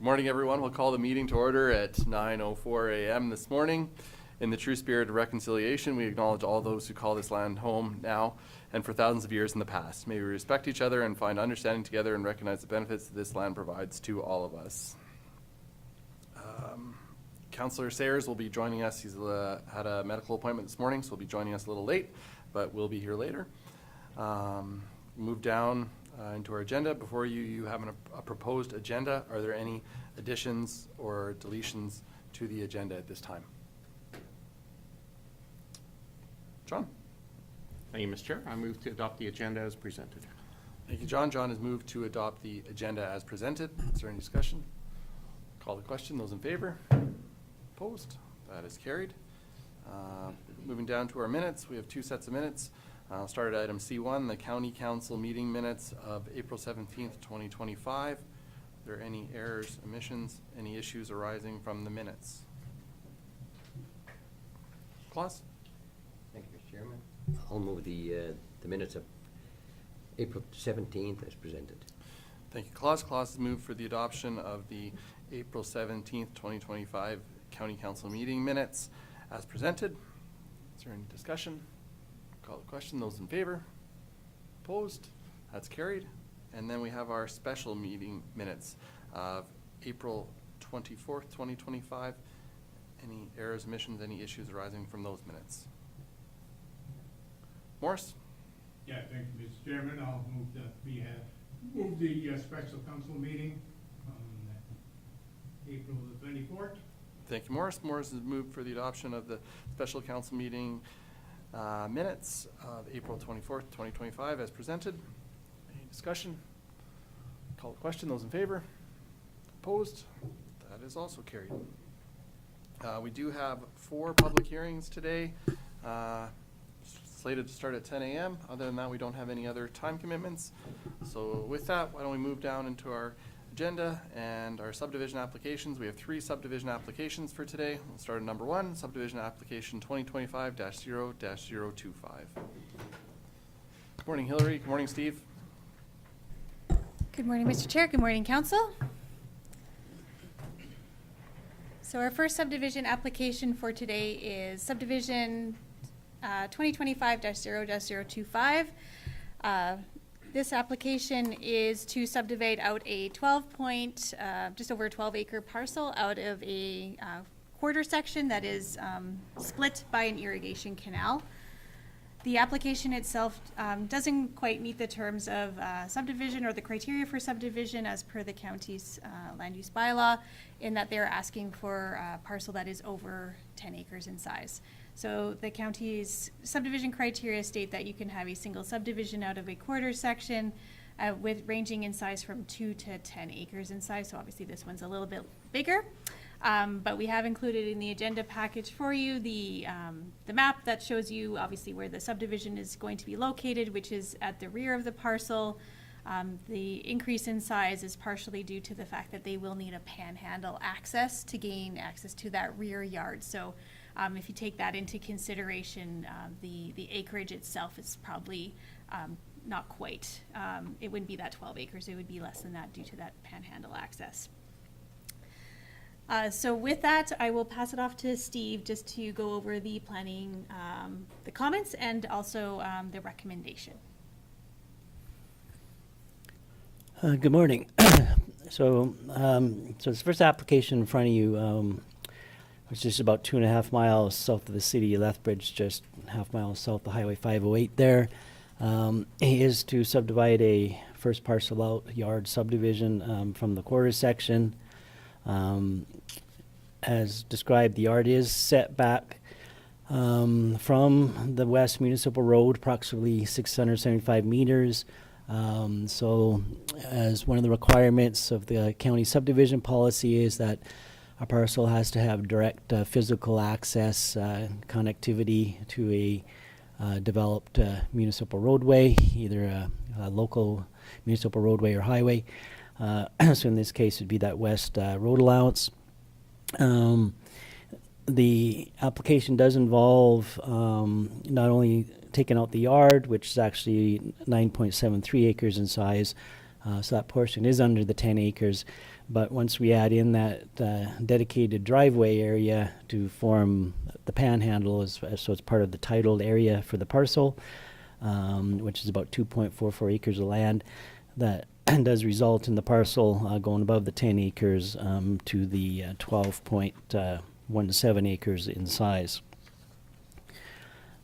Good morning, everyone. We'll call the meeting to order at 9:04 a.m. this morning. In the true spirit of reconciliation, we acknowledge all those who call this land home now and for thousands of years in the past. May we respect each other and find understanding together and recognize the benefits that this land provides to all of us. Councillor Sayers will be joining us. He's had a medical appointment this morning, so he'll be joining us a little late, but we'll be here later. Move down into our agenda. Before you have a proposed agenda. Are there any additions or deletions to the agenda at this time? John? Thank you, Mr. Chair. I move to adopt the agenda as presented. Thank you, John. John has moved to adopt the agenda as presented. Is there any discussion? Call the question. Those in favor? Opposed? That is carried. Moving down to our minutes, we have two sets of minutes. I'll start at item C1, the County Council meeting minutes of April 17th, 2025. Are there any errors, omissions, any issues arising from the minutes? Claus? Thank you, Mr. Chairman. I'll move the minutes of April 17th as presented. Thank you, Claus. Claus has moved for the adoption of the April 17th, 2025 County Council meeting minutes as presented. Is there any discussion? Call the question. Those in favor? Opposed? That's carried. And then we have our special meeting minutes of April 24th, 2025. Any errors, omissions, any issues arising from those minutes? Morris? Yeah, thank you, Mr. Chairman. I'll move that we move the special council meeting on April the 24th. Thank you, Morris. Morris has moved for the adoption of the special council meeting minutes of April 24th, 2025 as presented. Any discussion? Call the question. Those in favor? Opposed? That is also carried. We do have 4 public hearings today, slated to start at 10 a.m. Other than that, we don't have any other time commitments. So with that, why don't we move down into our agenda and our subdivision applications. We have 3 subdivision applications for today. We'll start at number 1, subdivision application 2025-0-025. Good morning, Hillary. Good morning, Steve. Good morning, Mr. Chair. Good morning, Council. So our first subdivision application for today is subdivision 2025-0-025. This application is to subdivide out a just over a 12-acre parcel out of a quarter section that is split by an irrigation canal. The application itself doesn't quite meet the terms of subdivision or the criteria for subdivision as per the county's land use bylaw, in that they're asking for a parcel that is over 10 acres in size. So the county's subdivision criteria state that you can have a single subdivision out of a quarter section with ranging in size from 2 to 10 acres in size. So obviously this one's a little bit bigger. But we have included in the agenda package for you the map that shows you obviously where the subdivision is going to be located, which is at the rear of the parcel. The increase in size is partially due to the fact that they will need a panhandle access to gain access to that rear yard. So if you take that into consideration, the acreage itself is probably not quite. It wouldn't be that 12 acres. It would be less than that due to that panhandle access. So with that, I will pass it off to Steve just to go over the planning, the comments, and also the recommendation. Good morning. So this first application in front of you, which is about 2.5 miles south of the city of Lethbridge, just half mile south of Highway 508 there, is to subdivide a first parcel out yard subdivision from the quarter section. As described, the yard is set back from the West Municipal Road approximately 675 meters. So as one of the requirements of the county subdivision policy is that a parcel has to have direct physical access, connectivity to a developed municipal roadway, either a local municipal roadway or highway. So in this case, it would be that west road allowance. The application does involve not only taking out the yard, which is actually 9.73 acres in size, So that portion is under the 10 acres. But once we add in that dedicated driveway area to form the panhandle, so it's part of the titled area for the parcel, which is about 2.44 acres of land, that does result in the parcel going above the 10 acres to the 12.17 acres in size.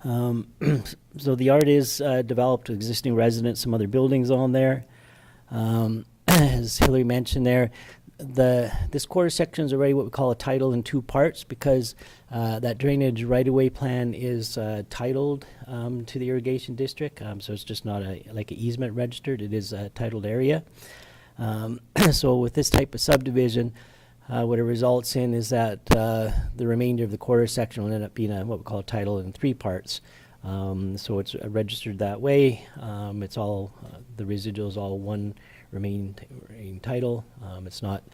So the yard is developed with existing residents, some other buildings on there. As Hillary mentioned there, this quarter section is already what we call a title in two parts, because that drainage right-of-way plan is titled to the irrigation district, so it's just not like an easement registered. It is a titled area. So with this type of subdivision, what it results in is that the remainder of the quarter section will end up being what we call a title in three parts. So it's registered that way. It's all the residuals, all one remaining title. It's not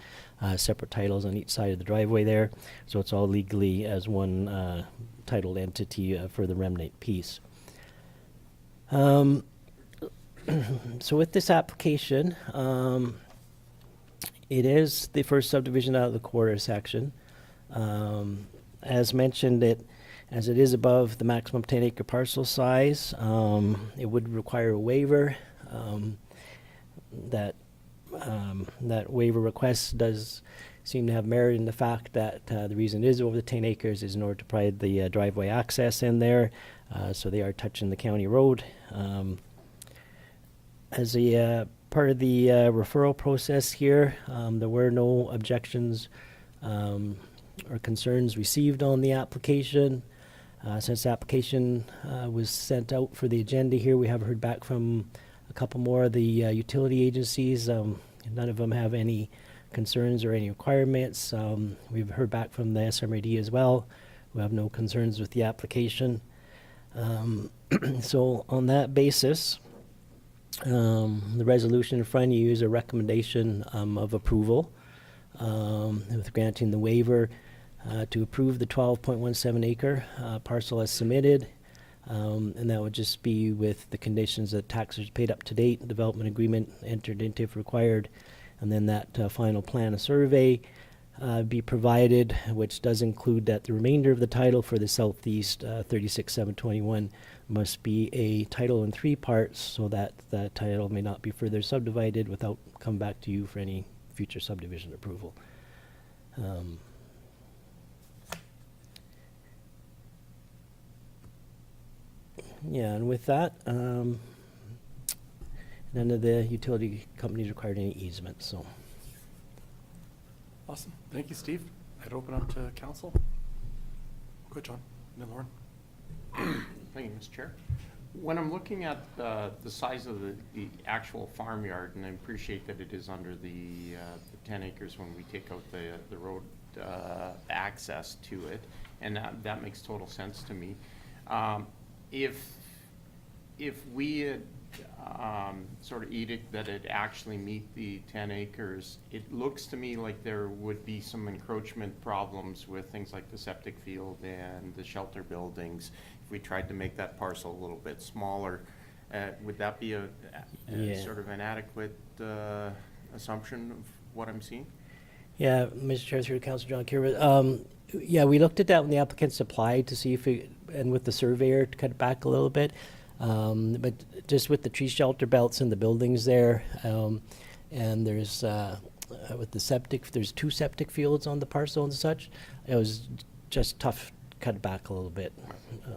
separate titles on each side of the driveway there. So it's all legally as one titled entity for the remnant piece. So with this application, it is the first subdivision out of the quarter section. As mentioned, as it is above the maximum 10-acre parcel size, it would require a waiver. That waiver request does seem to have merit in the fact that the reason it is over the 10 acres is in order to provide the driveway access in there, so they are touching the county road. As a part of the referral process here, there were no objections or concerns received on the application. Since the application was sent out for the agenda here, we have heard back from a couple more of the utility agencies. None of them have any concerns or any requirements. We've heard back from the SMRD as well. We have no concerns with the application. So on that basis, the resolution in front of you is a recommendation of approval with granting the waiver to approve the 12.17 acre parcel as submitted. And that would just be with the conditions that taxes paid up to date, development agreement entered into if required, and then that final plan of survey be provided, which does include that the remainder of the title for the southeast 36,721 must be a title in three parts, so that the title may not be further subdivided without coming back to you for any future subdivision approval. Yeah, and with that, none of the utility companies required any easement, so. Awesome. Thank you, Steve. I'd open up to council. Go ahead, John. Then Lauren. Thank you, Mr. Chair. When I'm looking at the size of the actual farmyard, and I appreciate that it is under the 10 acres when we take out the road access to it, and that makes total sense to me. If we had sort of edict that it actually meet the 10 acres, it looks to me like there would be some encroachment problems with things like the septic field and the shelter buildings. If we tried to make that parcel a little bit smaller, would that be a sort of an adequate assumption of what I'm seeing? Yeah, Mr. Chair, through Councilor John Kirby. Yeah, we looked at that when the applicants applied to see if it, and with the surveyor to cut it back a little bit. But just with the tree shelter belts and the buildings there, and there's, with the septic, there's 2 septic fields on the parcel and such, it was just tough to cut it back a little bit.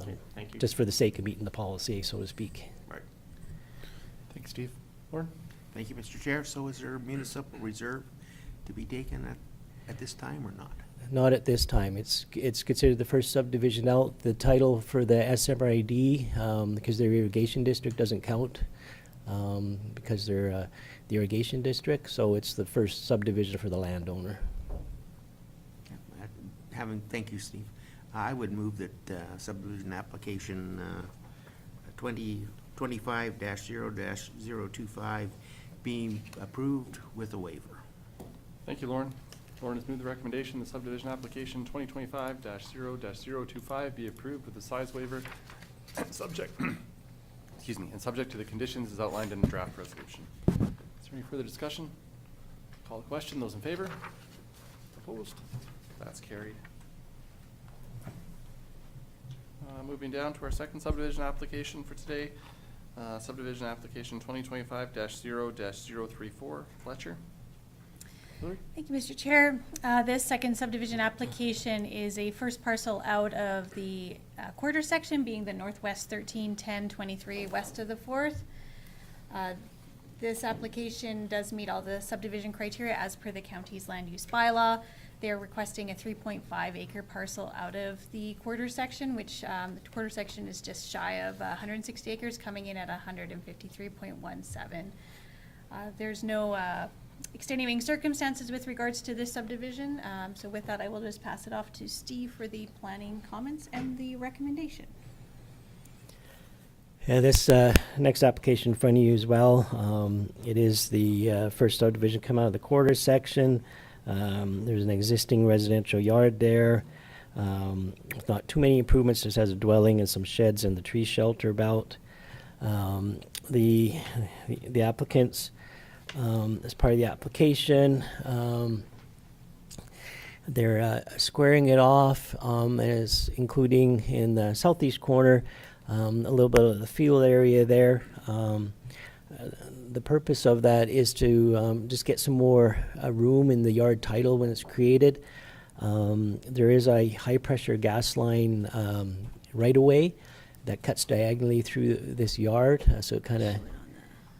Okay, thank you. Just for the sake of meeting the policy, so to speak. Right. Thanks, Steve. Lauren? Thank you, Mr. Chair. So is there a municipal reserve to be taken at this time or not? Not at this time. It's considered the first subdivision out. The title for the SMRID, because their irrigation district doesn't count, because they're the irrigation district, so it's the first subdivision for the landowner. Thank you, Steve. I would move that subdivision application 2025-0-025 being approved with a waiver. Thank you, Lauren. Lauren has moved the recommendation the subdivision application 2025-0-025 be approved with the size waiver and subject, excuse me, and subject to the conditions as outlined in the draft resolution. Is there there any further discussion? Call the question. Those in favor? Opposed? That's carried. Moving down to our second subdivision application for today. Subdivision application 2025-0-034, Fletcher. Hillary? Thank you, Mr. Chair. This second subdivision application is a first parcel out of the quarter section, being the Northwest 13-10-23 west of the 4th. This application does meet all the subdivision criteria as per the county's land use bylaw. They're requesting a 3.5 acre parcel out of the quarter section, which the quarter section is just shy of 160 acres, coming in at 153.17. There's no extenuating circumstances with regards to this subdivision. So with that, I will just pass it off to Steve for the planning comments and the recommendation. Yeah, this next application in front of you as well. It is the first subdivision come out of the quarter section. There's an existing residential yard there. With not too many improvements, just has a dwelling and some sheds and the tree shelter about. The applicants, as part of the application, they're squaring it off, as including in the southeast corner a little bit of the field area there. The purpose of that is to just get some more room in the yard title when it's created. There is a high pressure gas line right away that cuts diagonally through this yard. So it kind of,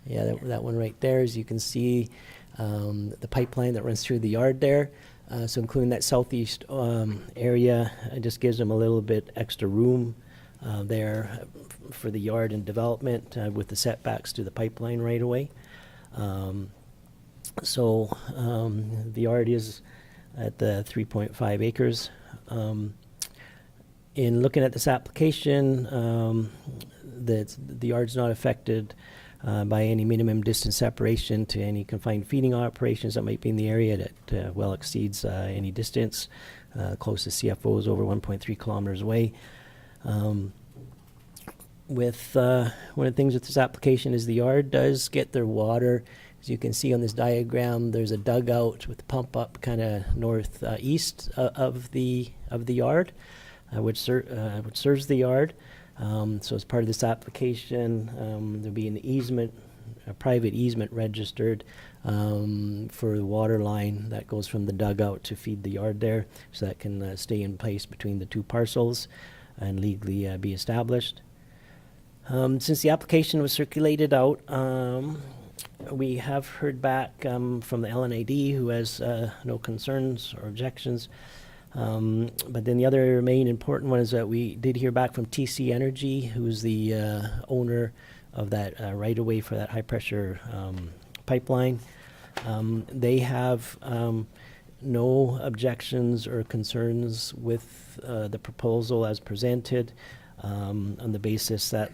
yeah, that one right there, as you can see, the pipeline that runs through the yard there. So including that southeast area, it just gives them a little bit extra room there for the yard and development with the setbacks to the pipeline right away. The yard is at the 3.5 acres. In looking at this application, the yard's not affected by any minimum distance separation to any confined feeding operations that might be in the area that well exceeds any distance. Closest CFO is over 1.3 kilometers away. With one of the things with this application is the yard does get their water. As you can see on this diagram, there's a dugout with the pump up kind of northeast of the yard, which serves the yard. So as part of this application, there'll be an easement, a private easement registered for the water line that goes from the dugout to feed the yard there, so that can stay in place between the two parcels and legally be established. Since the application was circulated out, we have heard back from the LNAD, who has no concerns or objections. But then the other main important one is that we did hear back from TC Energy, who's the owner of that right-of-way for that high-pressure pipeline. They have no objections or concerns with the proposal as presented, on the basis that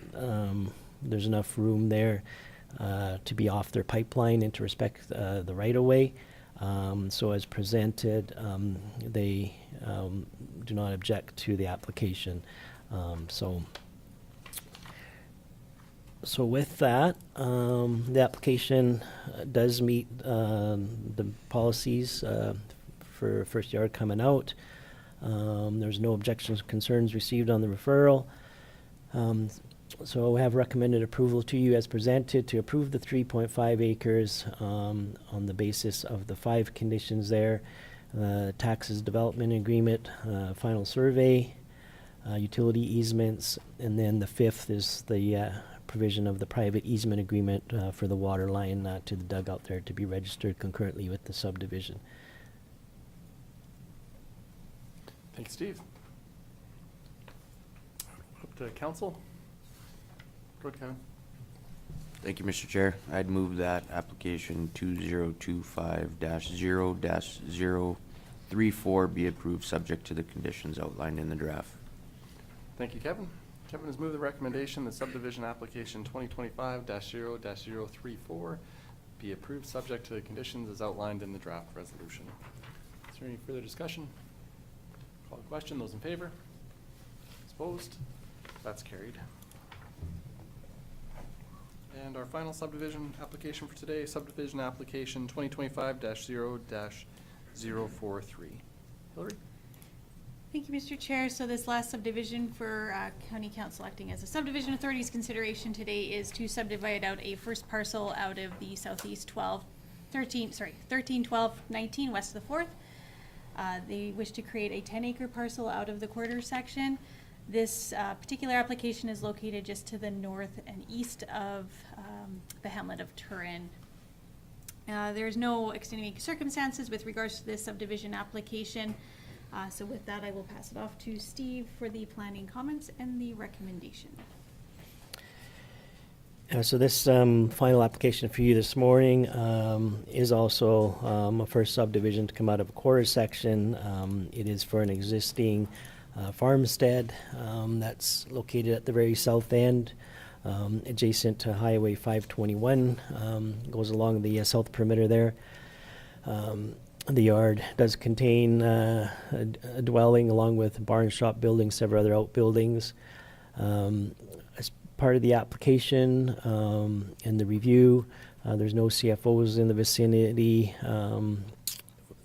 there's enough room there to be off their pipeline and to respect the right-of-way. So as presented, they do not object to the application. So with that, the application does meet the policies for first yard coming out. There's no objections or concerns received on the referral. So I have recommended approval to you as presented to approve the 3.5 acres on the basis of the 5 conditions there: taxes development agreement, final survey, utility easements, and then the 5th is the provision of the private easement agreement for the water line to the dugout there to be registered concurrently with the subdivision. Thanks, Steve. Up to council. Go ahead, Kevin. Thank you, Mr. Chair. I'd move that application 2025-0-034 be approved, subject to the conditions outlined in the draft. Thank you, Kevin. Kevin has moved the recommendation that subdivision application 2025-0-034 be approved, subject to the conditions as outlined in the draft resolution. Is there any further discussion? Call the question. Those in favor? Opposed? That's carried. And And our final subdivision application for today, subdivision application 2025-0-043. Hillary? Thank you, Mr. Chair. So this last subdivision for County Council acting as a subdivision authority's consideration today is to subdivide out a first parcel out of the southeast 13, 12, 19 west of the 4th. They wish to create a 10-acre parcel out of the quarter section. This particular application is located just to the north and east of the hamlet of Turin. There is no extenuating circumstances with regards to this subdivision application. So with that, I will pass it off to Steve for the planning comments and the recommendation. So this final application for you this morning is also a first subdivision to come out of a quarter section. It is for an existing farmstead that's located at the very south end, adjacent to Highway 521, goes along the south perimeter there. The yard does contain a dwelling along with a barn shop building, several other outbuildings. As part of the application and the review, there's no CFOs in the vicinity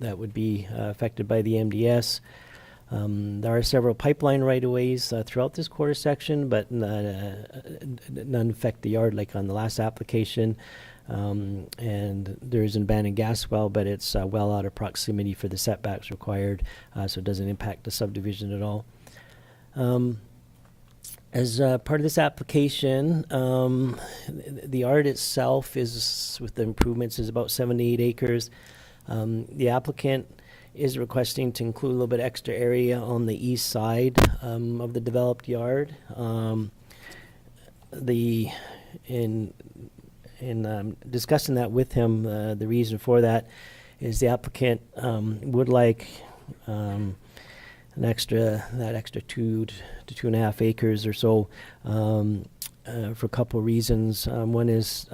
that would be affected by the MDS. There are several pipeline right-of-ways throughout this quarter section, but none affect the yard like on the last application. And there is an abandoned gas well, but it's well out of proximity for the setbacks required, so it doesn't impact the subdivision at all. As part of this application, the yard itself is, with the improvements, is about 7 to 8 acres. The applicant is requesting to include a little bit extra area on the east side of the developed yard. In discussing that with him, the reason for that is the applicant would like that extra 2 to 2.5 acres or so for a couple of reasons. One is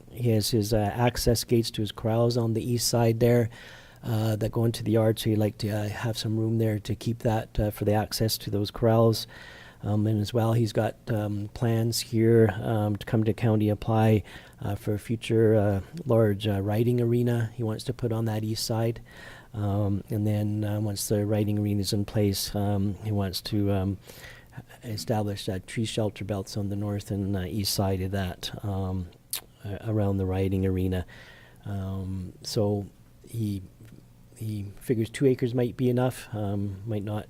he has his access gates to his corrals on the east side there that go into the yard, so he'd like to have some room there to keep that for the access to those corrals. And as well, he's got plans here to come to county apply for a future large riding arena he wants to put on that east side. And then once the riding arena is in place, he wants to establish tree shelter belts on the north and east side of that around the riding arena. So he figures 2 acres might be enough, might not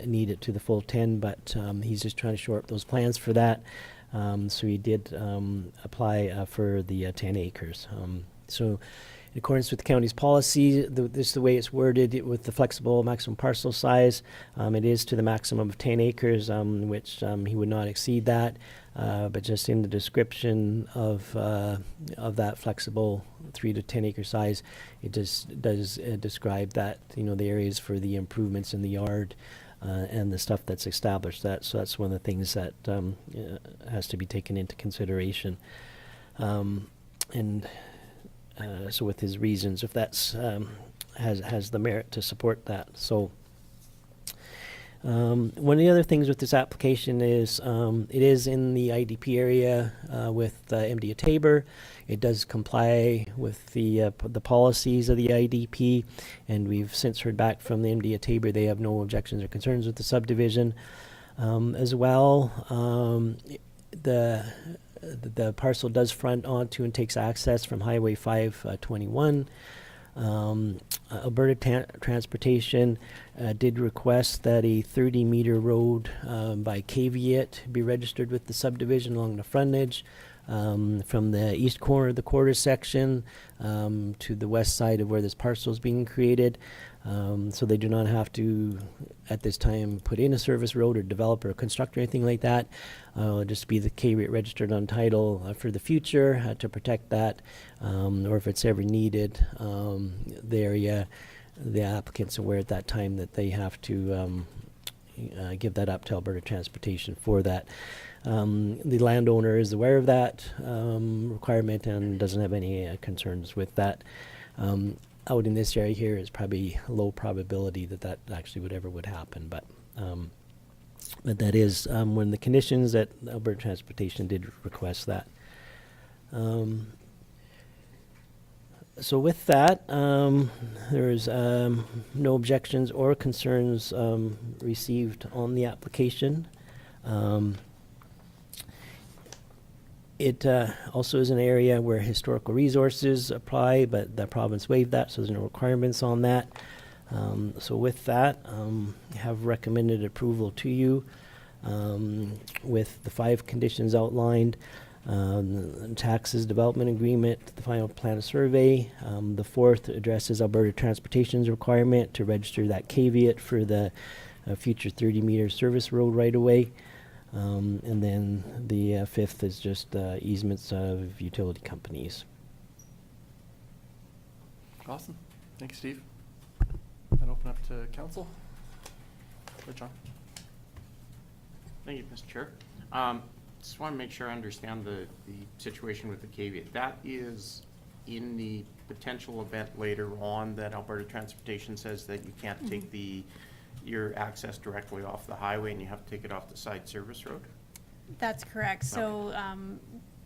need it to the full 10, but he's just trying to shore up those plans for that. So he did apply for the 10 acres. So in accordance with the county's policy, this is the way it's worded with the flexible maximum parcel size. It is to the maximum of 10 acres, which he would not exceed that. But just in the description of that flexible 3 to 10 acre size, it just does describe that, the areas for the improvements in the yard and the stuff that's established that. So that's one of the things that has to be taken into consideration. So with his reasons, if that's has the merit to support that. So one of the other things with this application is it is in the IDP area with MD of Tabor. It does comply with the policies of the IDP, and we've since heard back from the MD of Tabor. They have no objections or concerns with the subdivision. As well, the parcel does front onto and takes access from Highway 521. Alberta Transportation did request that a 30-meter road by caveat be registered with the subdivision along the frontage from the east corner of the quarter section to the west side of where this parcel is being created. So they do not have to, at this time, put in a service road or develop or construct or anything like that. Just be the caveat registered on title for the future to protect that, or if it's ever needed, the applicant's aware at that time that they have to give that up to Alberta Transportation for that. The landowner is aware of that requirement and doesn't have any concerns with that. Out in this area here is probably low probability that actually would happen, but that is one of the conditions that Alberta Transportation did request that. So with that, there's no objections or concerns received on the application. It also is an area where historical resources apply, but the province waived that, so there's no requirements on that. So with that, I have recommended approval to you with the 5 conditions outlined. The taxes development agreement, the final plan of survey. The 4th addresses Alberta Transportation's requirement to register that caveat for the future 30-meter service road right-of-way. And then the 5th is just easements of utility companies. Awesome. Thank you, Steve. Then open up to council. Go, John. Thank you, Mr. Chair. Just want to make sure I understand the situation with the caveat. That is in the potential event later on that Alberta Transportation says that you can't take your access directly off the highway and you have to take it off the side service road? That's correct. So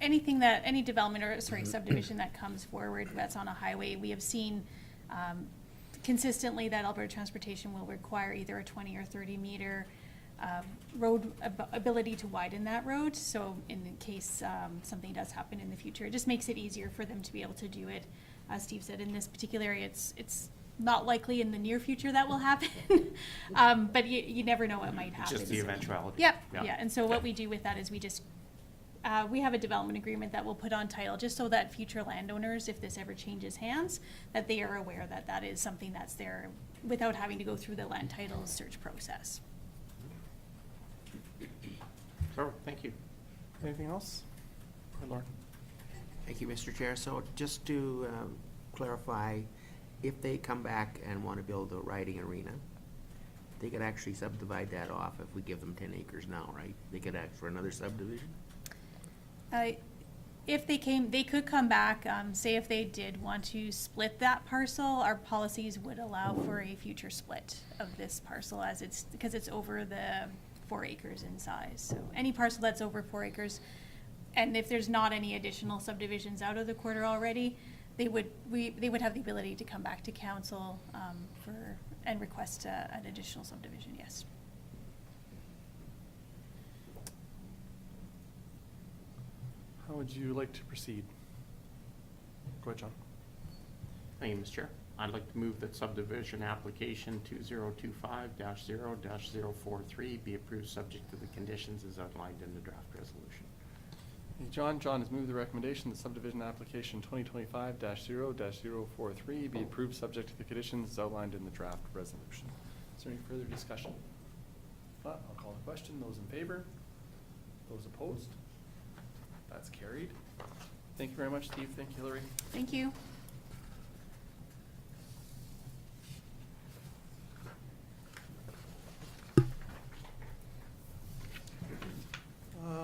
any development or, subdivision that comes forward that's on a highway, we have seen consistently that Alberta Transportation will require either a 20 or 30 meter road ability to widen that road. So in case something does happen in the future, it just makes it easier for them to be able to do it. As Steve said, in this particular area, it's not likely in the near future that will happen, but you never know what might happen. Just the eventuality. Yep, yeah. And so what we do with that is we have a development agreement that we'll put on title just so that future landowners, if this ever changes hands, that they are aware that that is something that's there without having to go through the land title search process. Oh, thank you. Anything else? Or Lauren? Thank you, Mr. Chair. So just to clarify, if they come back and want to build a riding arena, they could actually subdivide that off if we give them 10 acres now, right? They could ask for another subdivision? If they could come back, say if they did want to split that parcel, our policies would allow for a future split of this parcel because it's over the 4 acres in size. So any parcel that's over 4 acres, and if there's not any additional subdivisions out of the quarter already, they would have the ability to come back to council and request an additional subdivision. Yes. How would you like to proceed? Go ahead, John. Thank you, Mr. Chair. I'd like to move that subdivision application 2025-0-043 be approved subject to the conditions as outlined in the draft resolution. Hey, John has moved the recommendation that subdivision application 2025-0-043 be approved subject to the conditions outlined in the draft resolution. Is there any further discussion? If not, I'll call the question. Those in favor? Those opposed? That's carried. Thank you very much, Steve. Thank you, Hillary. Thank you.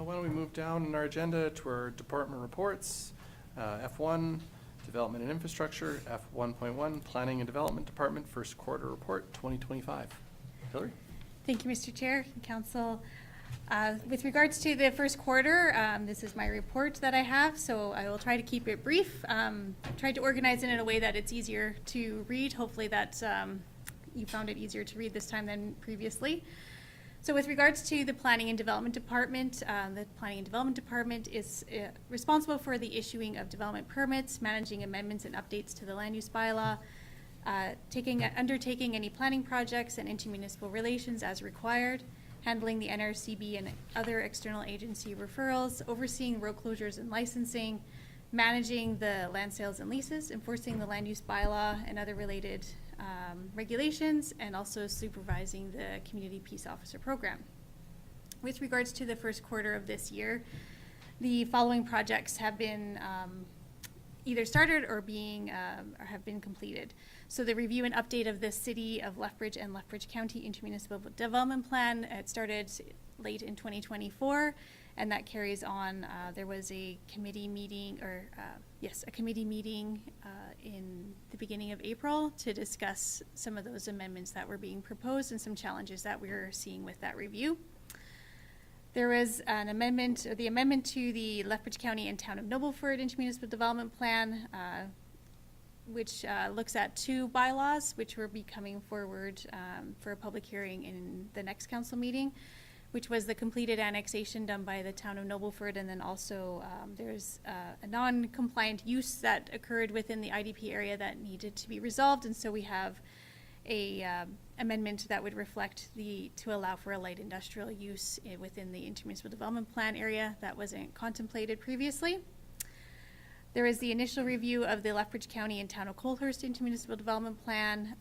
Why don't we move down in our agenda to our department reports. F1, Development and Infrastructure. F1.1, Planning and Development Department, First Quarter Report 2025. Hillary? Thank you, Mr. Chair and Council. With regards to the first quarter, this is my report that I have, so I will try to keep it brief. Tried to organize it in a way that it's easier to read. Hopefully that you found it easier to read this time than previously. So with regards to the Planning and Development Department, the Planning and Development Department is responsible for the issuing of development permits, managing amendments and updates to the land use bylaw, undertaking any planning projects and intermunicipal relations as required, handling the NRCB and other external agency referrals, overseeing road closures and licensing, managing the land sales and leases, enforcing the land use bylaw and other related regulations, and also supervising the Community Peace Officer Program. With regards to the first quarter of this year, the following projects have been either started or or have been completed. So the review and update of the City of Lethbridge and Lethbridge County Intermunicipal Development Plan, it started late in 2024, and that carries on. There was a committee meeting, in the beginning of April to discuss some of those amendments that were being proposed and some challenges that we were seeing with that review. There was an amendment, or the amendment to the Lethbridge County and Town of Nobleford Intermunicipal Development Plan, which looks at 2 bylaws, which will be coming forward for a public hearing in the next council meeting, which was the completed annexation done by the Town of Nobleford, and then also there's a non-compliant use that occurred within the IDP area that needed to be resolved, and so we have a amendment that would reflect to allow for a light industrial use within the intermunicipal development plan area that wasn't contemplated previously. There is the initial review of the Lethbridge County and Town of Colehurst intermunicipal development plan.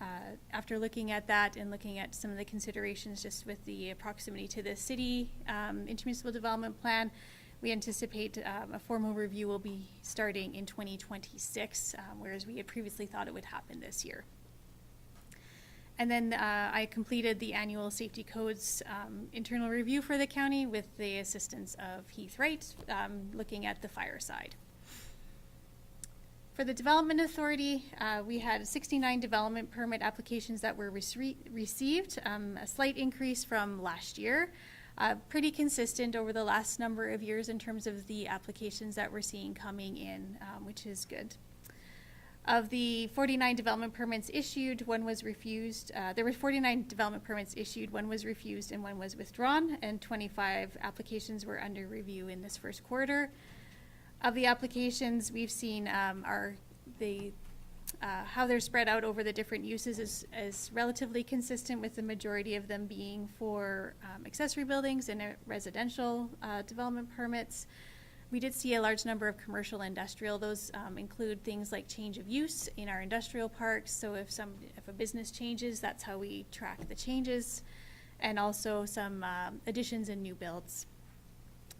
After looking at that and looking at some of the considerations just with the proximity to the city intermunicipal development plan, we anticipate a formal review will be starting in 2026, whereas we had previously thought it would happen this year. And then I completed the annual safety codes internal review for the county with the assistance of Heath Wright, looking at the fire side. For the Development Authority, we had 69 development permit applications that were received, a slight increase from last year. Pretty consistent over the last number of years in terms of the applications that we're seeing coming in, which is good. Of the 49 development permits issued, 1 was refused. There were 49 development permits issued, 1 was refused and 1 was withdrawn, and 25 applications were under review in this first quarter. Of the applications we've seen how they're spread out over the different uses is relatively consistent, with the majority of them being for accessory buildings and residential development permits. We did see a large number of commercial industrial. Those include things like change of use in our industrial parks. So if a business changes, that's how we track the changes, and also some additions and new builds.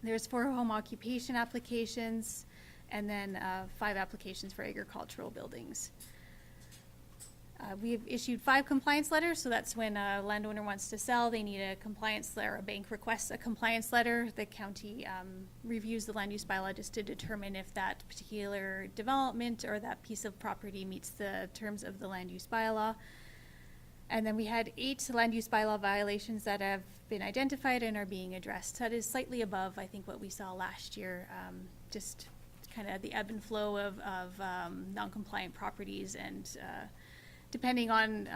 There's 4 home occupation applications, and then 5 applications for agricultural buildings. We've issued 5 compliance letters, so that's when a landowner wants to sell, they need a compliance letter, a bank requests a compliance letter. The county reviews the land use bylaw just to determine if that particular development or that piece of property meets the terms of the land use bylaw. And then we had 8 land use bylaw violations that have been identified and are being addressed. That is slightly above, I think, what we saw last year, just kind of the ebb and flow of non-compliant properties, and depending on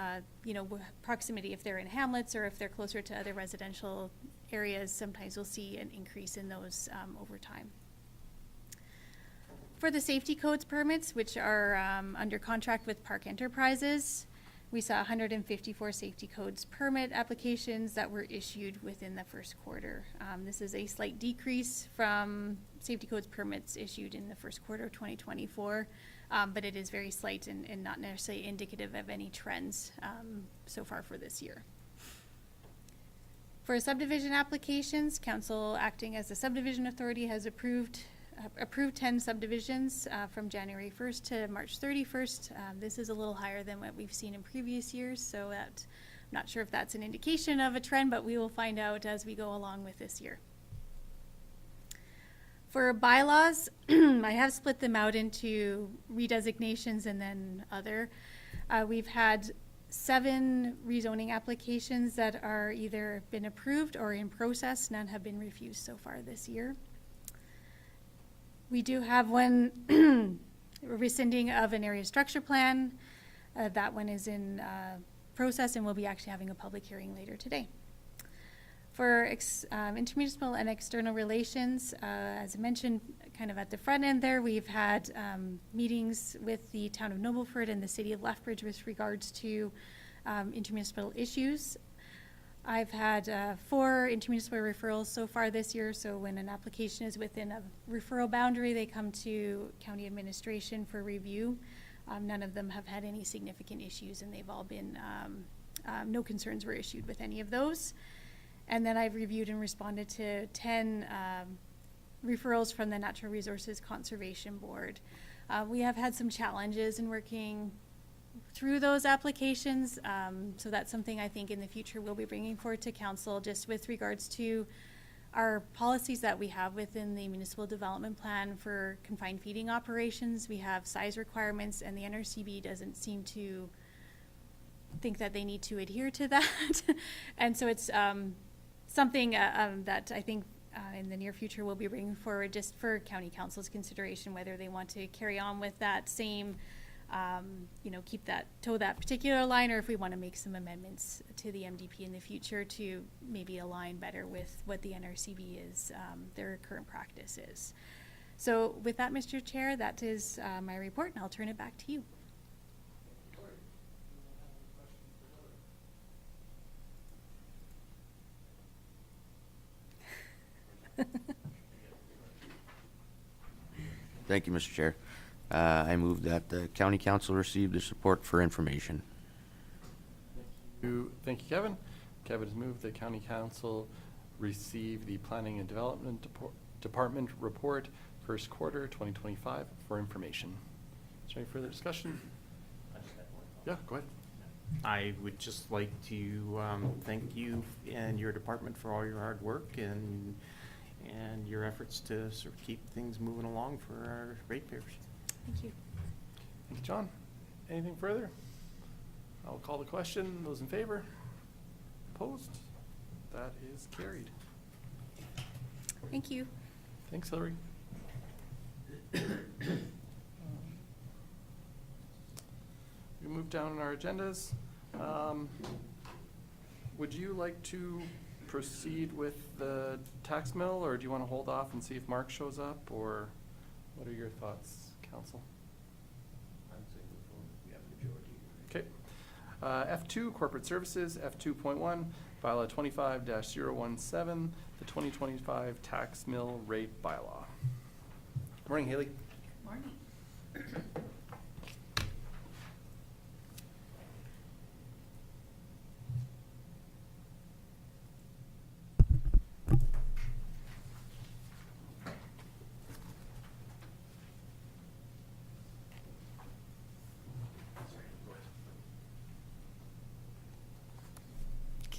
proximity, if they're in hamlets or if they're closer to other residential areas, sometimes we'll see an increase in those over time. For the safety codes permits, which are under contract with Park Enterprises, we saw 154 safety codes permit applications that were issued within the first quarter. This is a slight decrease from safety codes permits issued in the first quarter of 2024, but it is very slight and not necessarily indicative of any trends so far for this year. For subdivision applications, council acting as the subdivision authority has approved 10 subdivisions from January 1st to March 31st. This is a little higher than what we've seen in previous years, so I'm not sure if that's an indication of a trend, but we will find out as we go along with this year. For bylaws, I have split them out into redesignations and then other. We've had 7 rezoning applications that are either been approved or in process. None have been refused so far this year. We do have one rescinding of an area structure plan. That one is in process, and we'll be actually having a public hearing later today. For intermunicipal and external relations, as I mentioned kind of at the front end there, we've had meetings with the Town of Nobleford and the City of Lethbridge with regards to intermunicipal issues. I've had 4 intermunicipal referrals so far this year, so when an application is within a referral boundary, they come to county administration for review. None of them have had any significant issues, and they've all been, no concerns were issued with any of those. And then I've reviewed and responded to 10 referrals from the Natural Resources Conservation Board. We have had some challenges in working through those applications, so that's something I think in the future we'll be bringing forward to council, just with regards to our policies that we have within the municipal development plan for confined feeding operations. We have size requirements, and the NRCB doesn't seem to think that they need to adhere to that. And so it's something that I think in the near future, we'll be bringing forward just for county council's consideration, whether they want to carry on with that same, toe that particular line, or if we want to make some amendments to the MDP in the future to maybe align better with what the NRCB is, their current practice is. So with that, Mr. Chair, that is my report, and I'll turn it back to you. Thank you, Mr. Chair. I move that the county council receive the support for information. Thank you, Kevin. Kevin has moved the county council receive the Planning and Development Department report first quarter 2025 for information. Is there any further discussion? Yeah, go ahead. I would just like to thank you and your department for all your hard work and your efforts to sort of keep things moving along for our ratepayers. Thank you. Thank you, John. Anything further? I'll call the question. Those in favor? Opposed? That is carried. Thank you. Thanks, Hillary. We move down in our agendas. Would you like to proceed with the tax mill, or do you want to hold off and see if Mark shows up, or what are your thoughts, council? Okay. F2, Corporate Services, F2.1, Bylaw 25-017, the 2025 Tax Mill Rate Bylaw. Morning, Haley. Morning.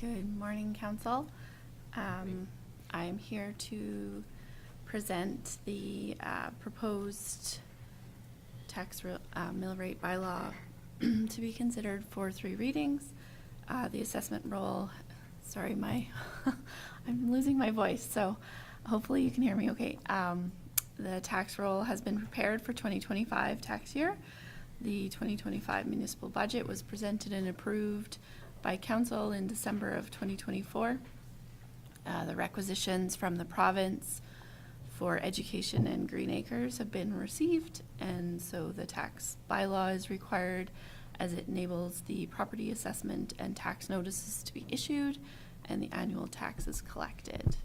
Good morning, Council. I am here to present the proposed tax mill rate bylaw to be considered for 3 readings. The assessment roll, sorry, I'm losing my voice, so hopefully you can hear me okay. The tax roll has been prepared for 2025 tax year. The 2025 municipal budget was presented and approved by council in December of 2024. The requisitions from the province for education and green acres have been received, and so the tax bylaw is required as it enables the property assessment and tax notices to be issued and the annual taxes collected.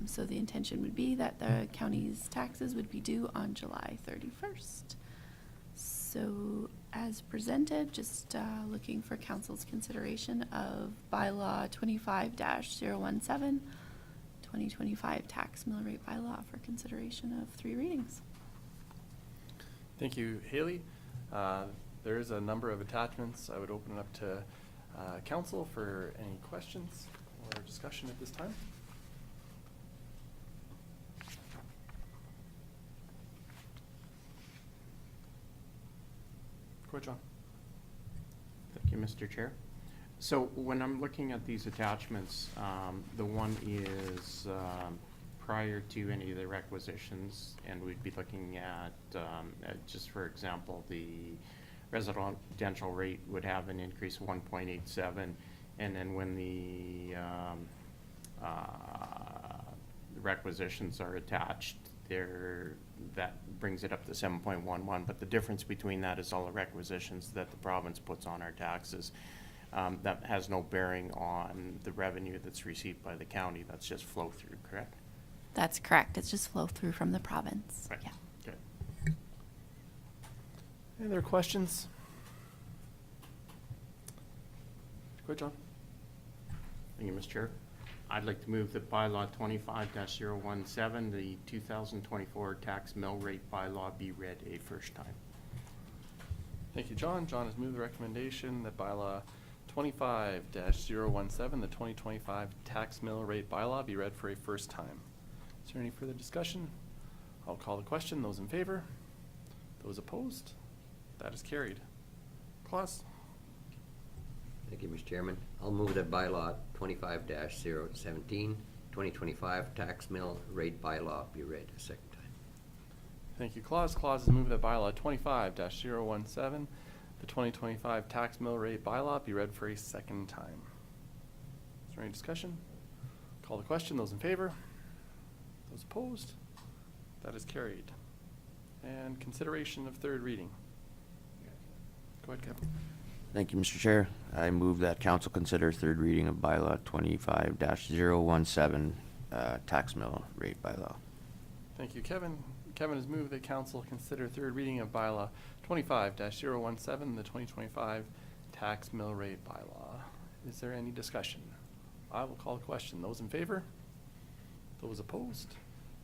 So the intention would be that the county's taxes would be due on July 31st. So as presented, just looking for council's consideration of bylaw 25-017, 2025 tax mill rate bylaw for consideration of 3 readings. Thank you, Haley. There is a number of attachments. I would open it up to council for any questions or discussion at this time. Go ahead, John. Thank you, Mr. Chair. So when I'm looking at these attachments, the one is prior to any of the requisitions, and we'd be looking at, just for example, the residential rate would have an increase of 1.87, and then when the requisitions are attached, that brings it up to 7.11, but the difference between that is all the requisitions that the province puts on our taxes. That has no bearing on the revenue that's received by the county. That's just flow through, correct? That's correct. It's just flow through from the province. Right. Yeah. Okay. Any other questions? Go ahead, John. Thank you, Mr. Chair. I'd like to move that bylaw 25-017, the 2024 tax mill rate bylaw, be read a first time. Thank you, John. John has moved the recommendation that bylaw 25-017, the 2025 tax mill rate bylaw, be read for a first time. Is there any further discussion? I'll call the question. Those in favor? Those opposed? That is carried. Claus? Thank you, Mr. Chairman. I'll move that bylaw 25-017, 2025 tax mill rate bylaw be read a second time. Thank you, Claus. Claus has moved that bylaw 25-017, the 2025 tax mill rate bylaw, be read for a second time. Is there any discussion? Call the question. Those in favor? Those opposed? That is carried. And consideration of third reading. Go ahead, Kevin. Thank you, Mr. Chair. I move that council consider third reading of bylaw 25-017, tax mill rate bylaw. Thank you, Kevin. Kevin has moved that council consider third reading of bylaw 25-017, the 2025 tax mill rate bylaw. Is there any discussion? I will call the question. Those in favor? Those opposed?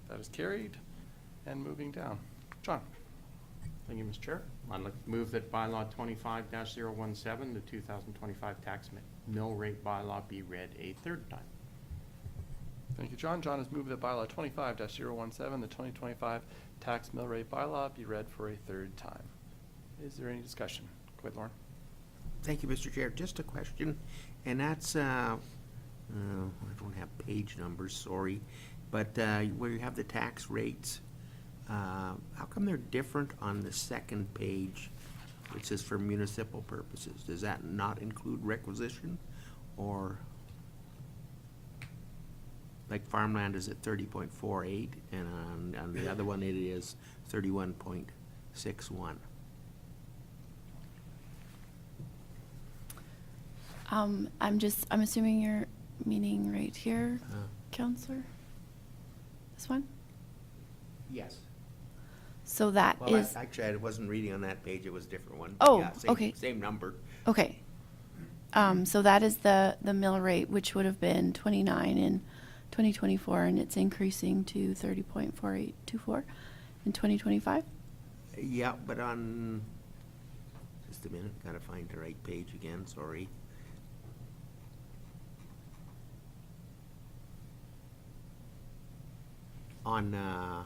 That is carried. And moving down. John. Thank you, Mr. Chair. I'd like to move that bylaw 25-017, the 2025 tax mill rate bylaw, be read a third time. Thank you, John. John has moved that bylaw 25-017, the 2025 tax mill rate bylaw, be read for a third time. Is there any discussion? Go ahead, Lauren. Thank you, Mr. Chair. Just a question, and that's, I don't have page numbers, sorry, but where you have the tax rates, how come they're different on the second page, which says for municipal purposes? Does that not include requisition, or? Like farmland is at 30.48, and on the other one it is 31.61. I'm assuming you're meaning right here, Counselor? This one? Yes. So that Well, is, actually, I wasn't reading on that page, it was a different one. Oh, Yeah, same- okay. Same number. okay. So that is the mill rate, which would have been 29 in 2024, and it's increasing to 30.4824 in 2025. Yeah, but on, just a minute, gotta find the right page again, sorry. On, I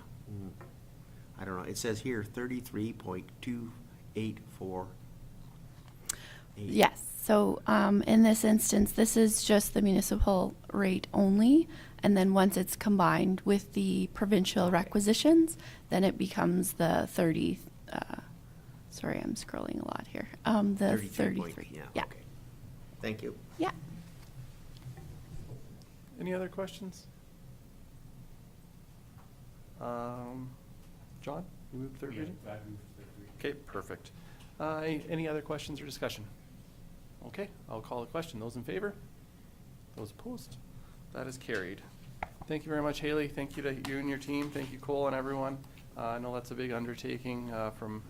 don't know, it says here 33.284. Yes. So in this instance, this is just the municipal rate only, and then once it's combined with the provincial requisitions, then it becomes the 30. Sorry, I'm scrolling a lot here. The 33. Yeah, okay. Thank you. Yeah. Any other questions? John, you moved third reading? Okay, perfect. Any other questions or discussion? Okay, I'll call the question. Those in favor? Those opposed? That is carried. Thank you very much, Haley. Thank you to you and your team. Thank you, Cole, and everyone. I know that's a big undertaking from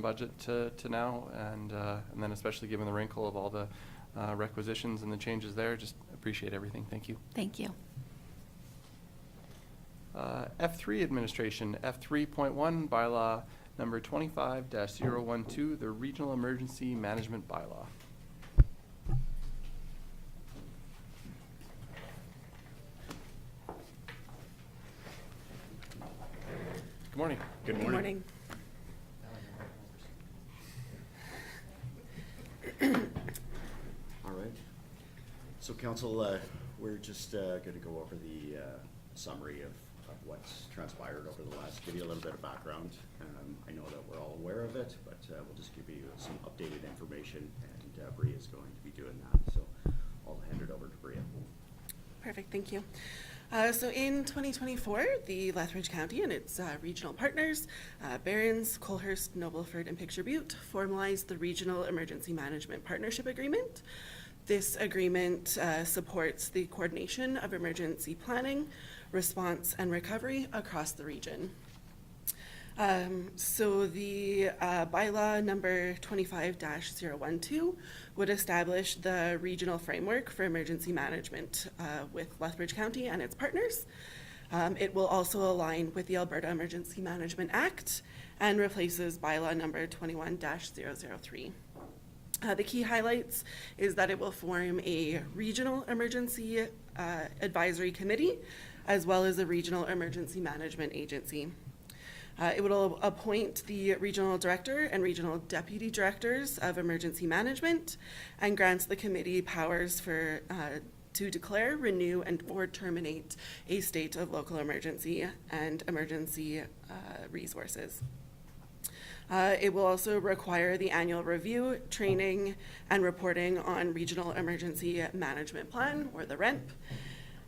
budget to now, and then especially given the wrinkle of all the requisitions and the changes there. Just appreciate everything. Thank you. Thank you. F3 administration, F3.1 bylaw number 25-012, the Regional Emergency Management Bylaw. Good morning. Good morning. All right. So council, we're just going to go over the summary of what's transpired over the last, give you a little bit of background. I know that we're all aware of it, but we'll just give you some updated information, and Bria is going to be doing that. So I'll hand it over to Bria. Perfect, thank you. So in 2024, the Lethbridge County and its regional partners, Barron's, Colehurst, Nobleford, and Picture Butte, formalized the Regional Emergency Management Partnership Agreement. This agreement supports the coordination of emergency planning, response, and recovery across the region. So the bylaw number 25-012 would establish the regional framework for emergency management with Lethbridge County and its partners. It will also align with the Alberta Emergency Management Act and replaces bylaw number 21-003. The key highlights is that it will form a regional emergency advisory committee as well as a regional emergency management agency. It will appoint the regional director and regional deputy directors of emergency management and grants the committee powers for to declare, renew, and/or terminate a state of local emergency and emergency resources. It will also require the annual review, training, and reporting on Regional Emergency Management Plan, or the REMP,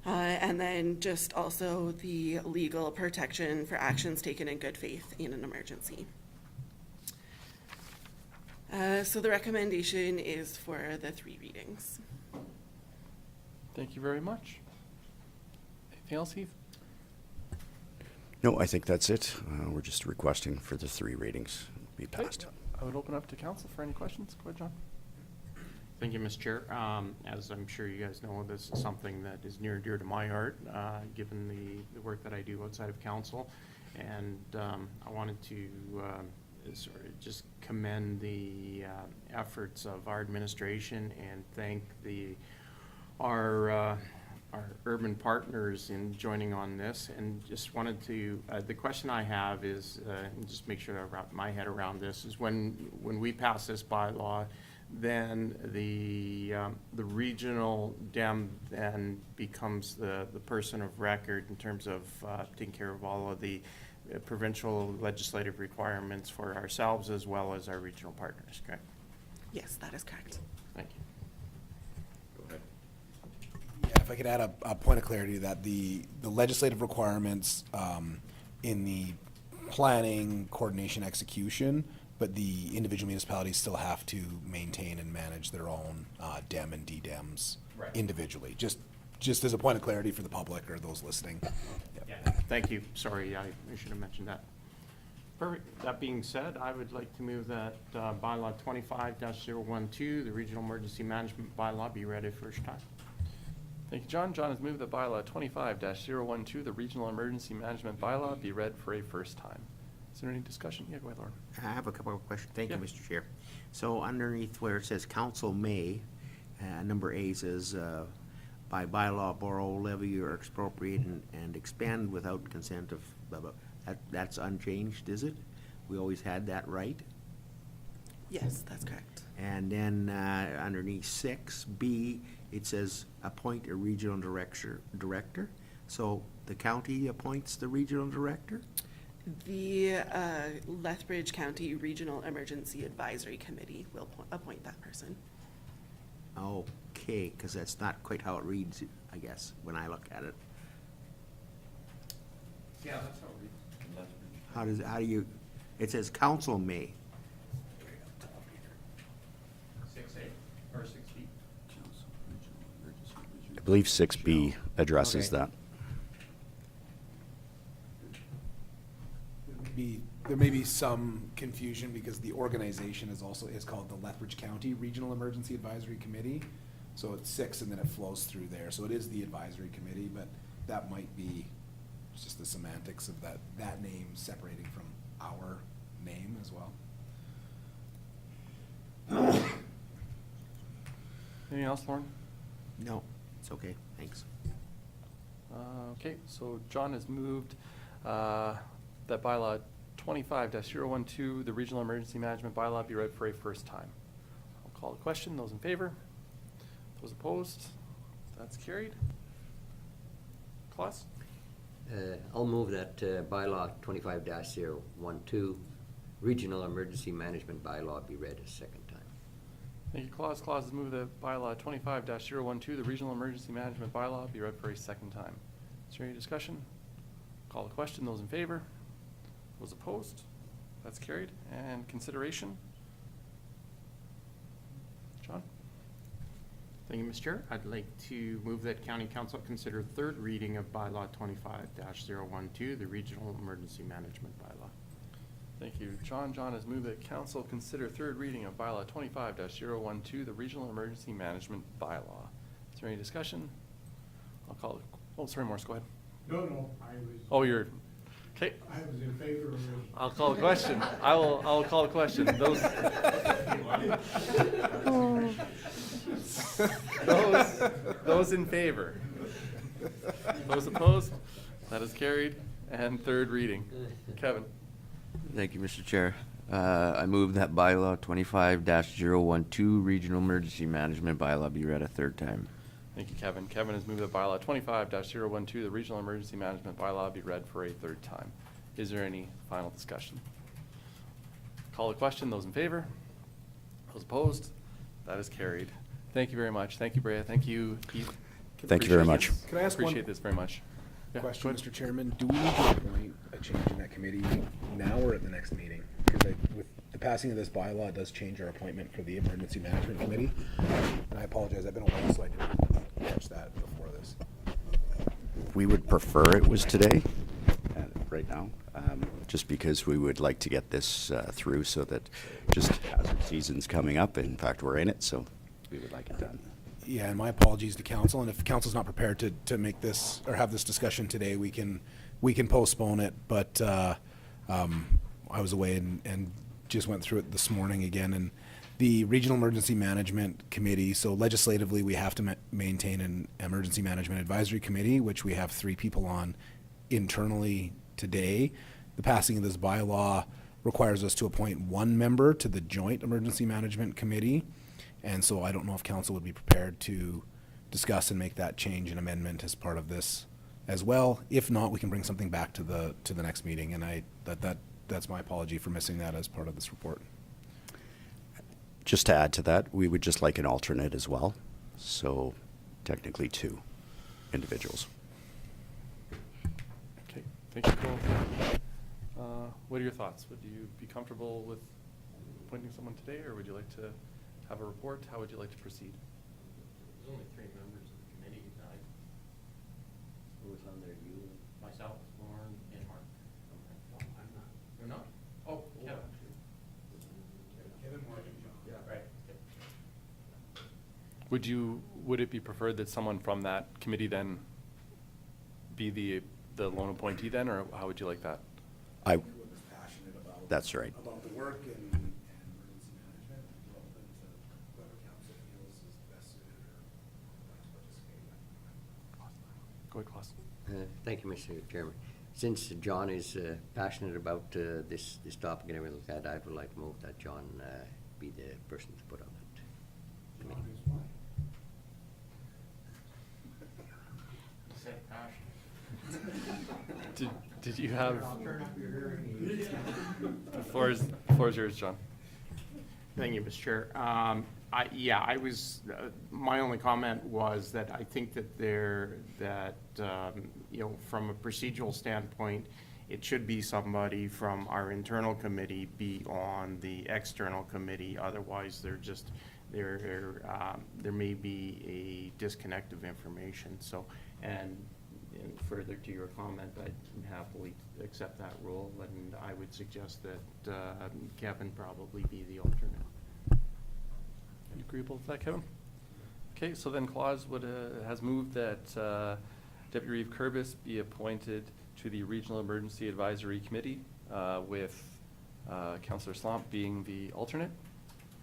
and then just also the legal protection for actions taken in good faith in an emergency. So the recommendation is for the 3 readings. Thank you very much. Anything else, Heath? No, I think that's it. We're just requesting for the 3 readings be passed. I would open up to council for any questions. Go ahead, John. Thank you, Mr. Chair. As I'm sure you guys know, this is something that is near and dear to my heart, given the work that I do outside of council. And I wanted to sort of just commend the efforts of our administration and thank our urban partners in joining on this. And just wanted to, the question I have is, and just make sure I wrap my head around this, is when we pass this bylaw, then the regional DEM then becomes the person of record in terms of taking care of all of the provincial legislative requirements for ourselves as well as our regional partners, correct? Yes, that is correct. Thank you. Go ahead. Yeah, if I could add a point of clarity, that the legislative requirements in the planning, coordination, execution, but the individual municipalities still have to maintain and manage their own DEM and DDEMs individually, just as a point of clarity for the public or those listening. Yep. Yeah, thank you. Sorry, I should have mentioned that. Perfect. That being said, I would like to move that bylaw 25-012, the Regional Emergency Management Bylaw, be read a first time. Thank you, John. John has moved that bylaw 25-012, the Regional Emergency Management Bylaw, be read for a first time. Is there any discussion? Yeah, go ahead, Lauren. I have a couple of questions. Thank you, Yeah. Mr. Chair. So underneath where it says council may, number A says, by bylaw, borrow, levy, or expropriate and expand without consent of, blah, blah. That's unchanged, is it? We always had that right? Yes, that's correct. And then underneath 6B, it says appoint a regional director. So the county appoints the regional director? The Lethbridge County Regional Emergency Advisory Committee will appoint that person. Okay, because that's not quite how it reads, I guess, when I look at it. Yeah, that's how it reads. How do you, it says council may. 6A or 6B? I believe 6B addresses Okay. that. There may be some confusion because the organization is called the Lethbridge County Regional Emergency Advisory Committee. So it's 6 and then it flows through there. So it is the advisory committee, but that might be just the semantics of that name separating from our name as well. Anything else, Lauren? No, it's okay, thanks. Okay, so John has moved that bylaw 25-012, the Regional Emergency Management Bylaw, be read for a first time. I'll call the question. Those in favor? Those opposed? That's carried. Claus? I'll move that bylaw 25-012, Regional Emergency Management Bylaw, be read a second time. Thank you, Claus. Claus has moved that bylaw 25-012, the Regional Emergency Management Bylaw, be read for a second time. Is there any discussion? Call the question. Those in favor? Those opposed? That's carried. And consideration? John? Thank you, Mr. Chair. I'd like to move that County Council consider third reading of bylaw 25-012, the Regional Emergency Management Bylaw. Thank you, John. John has moved that council consider third reading of bylaw 25-012, the Regional Emergency Management Bylaw. Is there any discussion? I'll call it. Oh, sorry, Morris, go ahead. No, I was. Oh, you're, okay. I was in favor of it. I'll call the question. I'll call the question. Those in favor? Those opposed? That is carried. And third reading. Kevin? Thank you, Mr. Chair. I move that bylaw 25-012, Regional Emergency Management Bylaw, be read a third time. Thank you, Kevin. Kevin has moved that bylaw 25-012, the Regional Emergency Management Bylaw, be read for a third time. Is there any final discussion? Call the question. Those in favor? Those opposed? That is carried. Thank you very much. Thank you, Brea. Thank you, Keith. Thank you very Appreciate much. this. Can I ask one Appreciate this very much. Yeah, question, go ahead. Mr. Chairman? Do we need to appoint a change in that committee now or at the next meeting? Because with the passing of this bylaw, it does change our appointment for the Emergency Management Committee. And I apologize, I've been away, so I didn't catch that before this. We would prefer it was today, right now, just because we would like to get this through so that just hazard season's coming up. In fact, we're in it, so we would like it done. Yeah, and my apologies to council, and if council's not prepared to make this, or have this discussion today, we can postpone it, but, I was away and just went through it this morning again, and the Regional Emergency Management Committee, so legislatively, we have to maintain an Emergency Management Advisory Committee, which we have 3 people on internally today. The passing of this bylaw requires us to appoint 1 member to the Joint Emergency Management Committee. And so I don't know if council would be prepared to discuss and make that change and amendment as part of this as well. If not, we can bring something back to the next meeting, and that's my apology for missing that as part of this report. Just to add to that, we would just like an alternate as well. So technically 2 individuals. Okay, thank you, Cole. What are your thoughts? Would you be comfortable with appointing someone today, or would you like to have a report? How would you like to proceed? There's only 3 members of the committee tonight. Who was on there? You? Myself, Lauren, and Mark. No, I'm not. You're not? Oh, Kevin. Kevin, Mark, and John. Yeah, right. Would it be preferred that someone from that committee then be the lone appointee then, or how would you like that? That's right. About the work and emergency management, we're open to whoever council feels is best suited or likes to participate. Go ahead, Klaus. Thank you, Mr. Chairman. Since John is passionate about this topic and everything like that, I would like to move that John be the person to put on that committee. Did you have? Turn up your hearing aids. The floor is yours, John. Thank you, Mr. Chair. My only comment was that I think that from a procedural standpoint, it should be somebody from our internal committee be on the external committee. Otherwise, there may be a disconnect of information. So, and further to your comment, I'd happily accept that role, and I would suggest that Kevin probably be the alternate. You agreeable with that, Kevin? Okay, so then Claus has moved that Deputy Reeve Kurbis be appointed to the Regional Emergency Advisory Committee with Councillor Slomp being the alternate.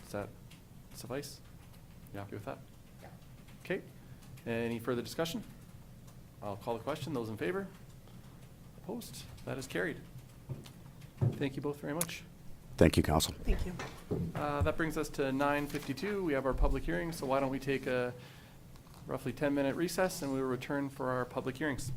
Does that suffice? You happy with that? Yeah. Okay. Any further discussion? I'll call the question. Those in favor? Opposed? That is carried. Thank you both very much. Thank you, council. Thank you. That brings us to 9:52. We have our public hearing, so why don't we take a roughly 10-minute recess and we will return for our public hearings.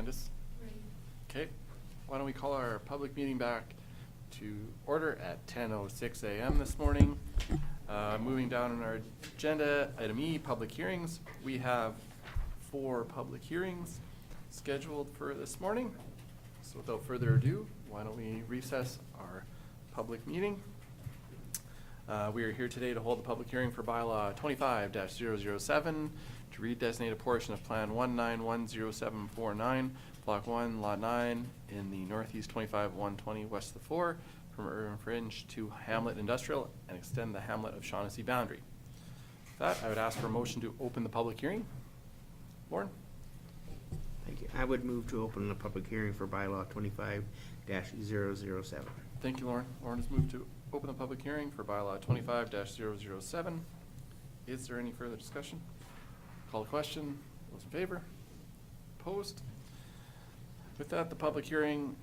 Candace? Okay, why don't we call our public meeting back to order at 10:06 a.m. this morning. Moving down on our agenda, item E, public hearings. We have 4 public hearings scheduled for this morning. So without further ado, why don't we recess our public meeting? We are here today to hold the public hearing for Bylaw 25-007 to redesignate a portion of Plan 1910749, Block 1, Lot 9 in the Northeast 25-120 west of the 4 from Urban Fringe to Hamlet Industrial and extend the Hamlet of Shaughnessy boundary. With that, I would ask for a motion to open the public hearing. Lauren? Thank you. I would move to open the public hearing for bylaw 25-007. Thank you, Lauren. Lauren has moved to open the public hearing for Bylaw 25-007. Is there any further discussion? Call the question. Those in favor? Opposed? With that, the public hearing,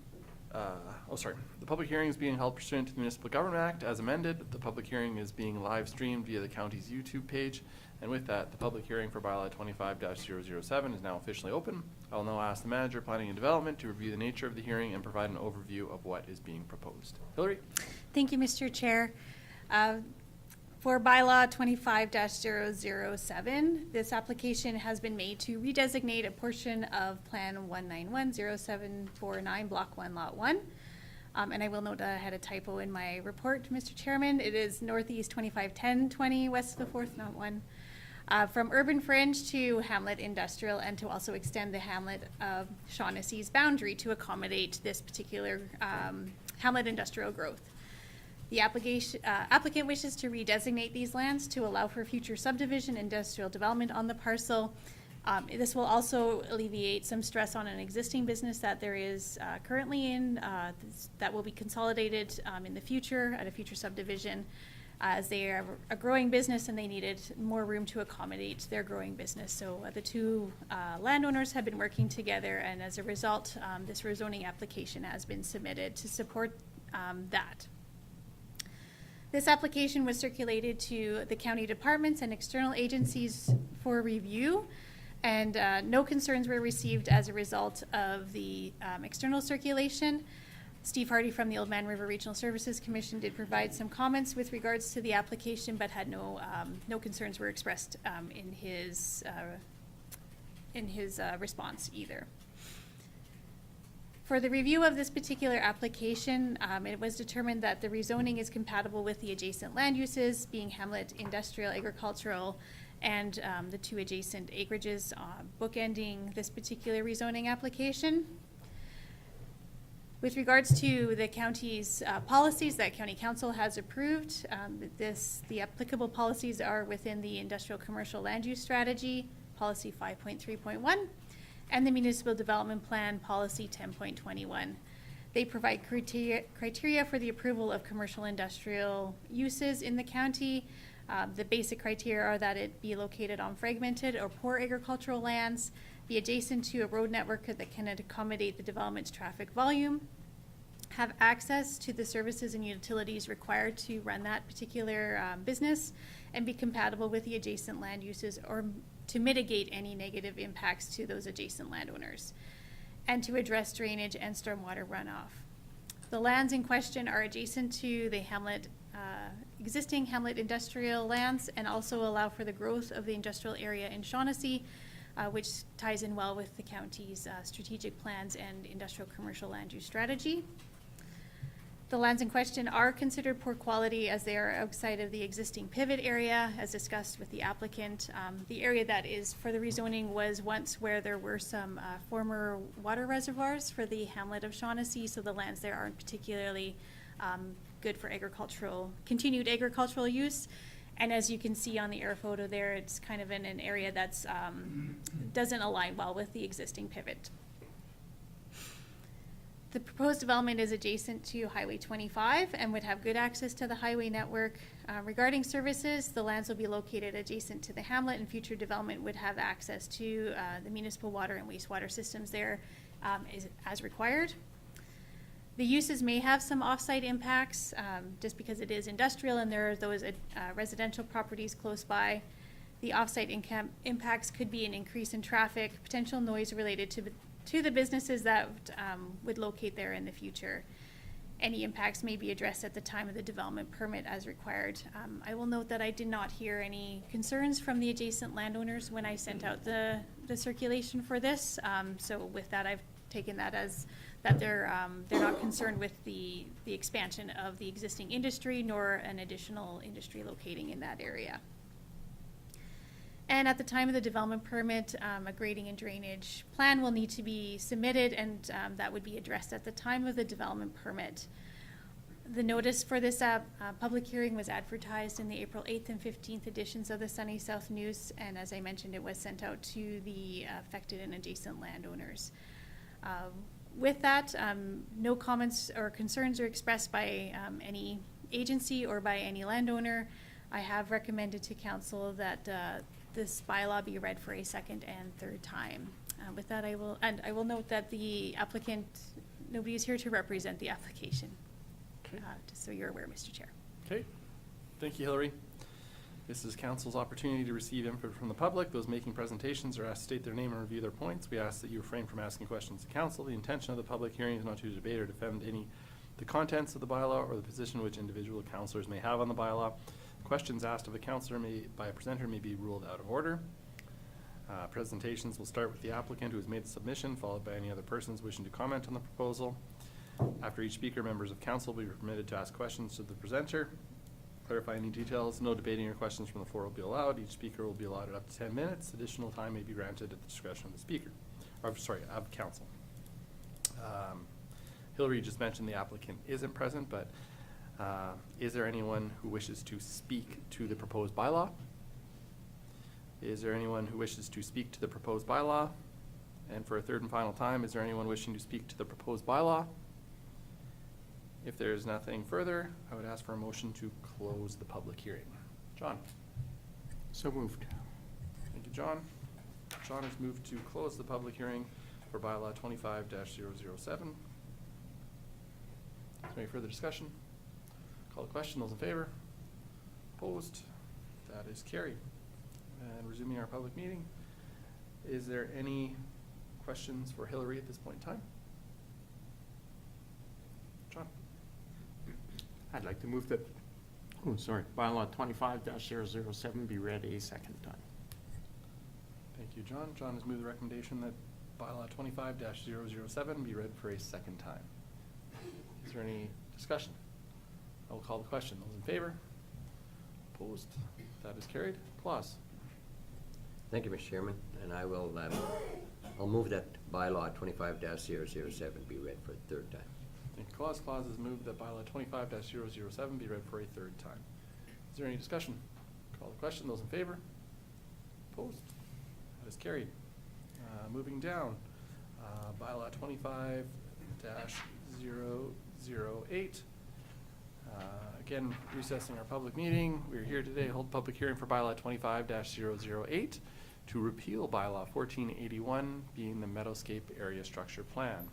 the public hearing is being held pursuant to the Municipal Government Act as amended. The public hearing is being live streamed via the county's YouTube page. And with that, the public hearing for Bylaw 25-007 is now officially open. I will now ask the Manager of Planning and Development to review the nature of the hearing and provide an overview of what is being proposed. Hillary? Thank you, Mr. Chair. For Bylaw 25-007, this application has been made to redesignate a portion of Plan 1910749, Block 1, Lot 1. And I will note that I had a typo in my report, Mr. Chairman. It is Northeast 251020, west of the 4th, not 1. From Urban Fringe to Hamlet Industrial, and to also extend the Hamlet of Shaughnessy's boundary to accommodate this particular Hamlet Industrial growth. The applicant wishes to redesignate these lands to allow for future subdivision industrial development on the parcel. This will also alleviate some stress on an existing business that there is currently in, that will be consolidated in the future at a future subdivision, as they are a growing business and they needed more room to accommodate their growing business. So the two landowners have been working together, and as a result, this rezoning application has been submitted to support that. This application was circulated to the county departments and external agencies for review, and no concerns were received as a result of the external circulation. Steve Hardy from the Old Man River Regional Services Commission did provide some comments with regards to the application, but had no concerns were expressed in his response either. For the review of this particular application, it was determined that the rezoning is compatible with the adjacent land uses, being Hamlet Industrial, Agricultural, and the 2 adjacent acreages bookending this particular rezoning application. With regards to the county's policies that County Council has approved, the applicable policies are within the Industrial Commercial Land Use Strategy, Policy 5.3.1, and the Municipal Development Plan, Policy 10.21. They provide criteria for the approval of commercial industrial uses in the county. The basic criteria are that it be located on fragmented or poor agricultural lands, be adjacent to a road network that can accommodate the development's traffic volume, have access to the services and utilities required to run that particular business, and be compatible with the adjacent land uses or to mitigate any negative impacts to those adjacent landowners, and to address drainage and stormwater runoff. The lands in question are adjacent to the existing Hamlet industrial lands, and also allow for the growth of the industrial area in Shaughnessy, which ties in well with the county's strategic plans and industrial commercial land use strategy. The lands in question are considered poor quality as they are outside of the existing pivot area, as discussed with the applicant. The area that is for the rezoning was once where there were some former water reservoirs for the Hamlet of Shaughnessy, so the lands there aren't particularly good for continued agricultural use. And as you can see on the air photo there, it's kind of in an area that's doesn't align well with the existing pivot. The proposed development is adjacent to Highway 25 and would have good access to the highway network. Regarding services, the lands will be located adjacent to the Hamlet, and future development would have access to the municipal water and wastewater systems there as required. The uses may have some off-site impacts just because it is industrial and there are those residential properties close by. The off-site impacts could be an increase in traffic, potential noise related to to the businesses that would locate there in the future. Any impacts may be addressed at the time of the development permit as required. I will note that I did not hear any concerns from the adjacent landowners when I sent out the circulation for this. So with that, I've taken that as that they're not concerned with the expansion of the existing industry nor an additional industry locating in that area. And at the time of the development permit, a grading and drainage plan will need to be submitted, and that would be addressed at the time of the development permit. The notice for this public hearing was advertised in the April 8th and 15th editions of the Sunny South News, and as I mentioned, it was sent out to the affected and adjacent landowners. With that, no comments or concerns are expressed by any agency or by any landowner. I have recommended to council that this bylaw be read for a second and third time. With that, I will note that the applicant, nobody is here to represent the application. Okay. Just so you're aware, Mr. Chair. Okay, thank you, Hillary. This is council's opportunity to receive input from the public. Those making presentations are asked to state their name and review their points. We ask that you refrain from asking questions to council. The intention of the public hearing is not to debate or defend the contents of the bylaw or the position which individual councilors may have on the bylaw. Questions asked of a councilor by a presenter may be ruled out of order. Presentations will start with the applicant who has made the submission, followed by any other persons wishing to comment on the proposal. After each speaker, members of council will be permitted to ask questions to the presenter. Clarify any details. No debating or questions from the floor will be allowed. Each speaker will be allotted up to 10 minutes. Additional time may be granted at the discretion of the speaker, or sorry, of council. Hillary just mentioned the applicant isn't present, but is there anyone who wishes to speak to the proposed bylaw? Is there anyone who wishes to speak to the proposed bylaw? And for a third and final time, is there anyone wishing to speak to the proposed bylaw? If there is nothing further, I would ask for a motion to close the public hearing. John? So moved. Thank you, John. John has moved to close the public hearing for bylaw 25-007. Is there any further discussion? Call the question. Those in favor? Opposed? That is carried. And resuming our public meeting, is there any questions for Hillary at this point in time? John? I'd like to move that, bylaw 25-007 be read a second time. Thank you, John. John has moved the recommendation that bylaw 25-007 be read for a second time. Is there any discussion? I will call the question. Those in favor? Opposed? That is carried. Clause. Thank you, Mr. Chairman, and I'll move that bylaw 25-007 be read for a third time. Thank you, Clause. Clause has moved that bylaw 25-007 be read for a third time. Is there any discussion? Call the question. Those in favor? Opposed? That is carried. Moving down, bylaw 25-008. Again, recessing our public meeting. We are here today to hold a public hearing for bylaw 25-008 to repeal bylaw 1481, being the Meadowscape area structure plan.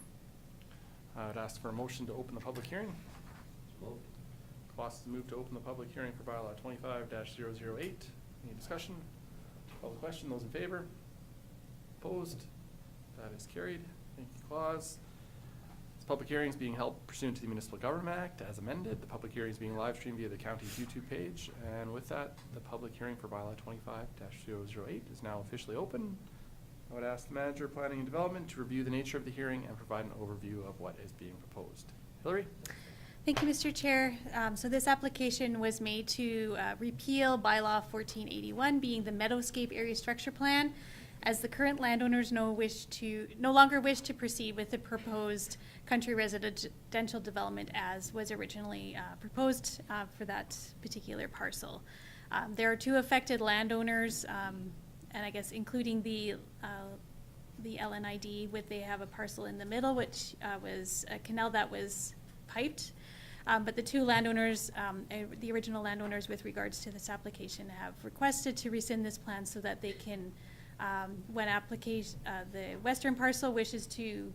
I would ask for a motion to open the public hearing. Clause is moved to open the public hearing for bylaw 25-008. Any discussion? Call the question. Those in favor? Opposed? That is carried. Thank you, Clause. This public hearing is being held pursuant to the Municipal Government Act as amended. The public hearing is being live streamed via the county's YouTube page. And with that, the public hearing for bylaw 25-008 is now officially open. I would ask the Manager of Planning and Development to review the nature of the hearing and provide an overview of what is being proposed. Hillary? Thank you, Mr. Chair. So this application was made to repeal bylaw 1481, being the Meadowscape area structure plan, as the current landowners no longer wish to proceed with the proposed country residential development as was originally proposed for that particular parcel. There are two affected landowners, and I guess including the LNID, they have a parcel in the middle, which was a canal that was piped. But the two landowners, the original landowners with regards to this application, have requested to rescind this plan so that they can, when the western parcel wishes to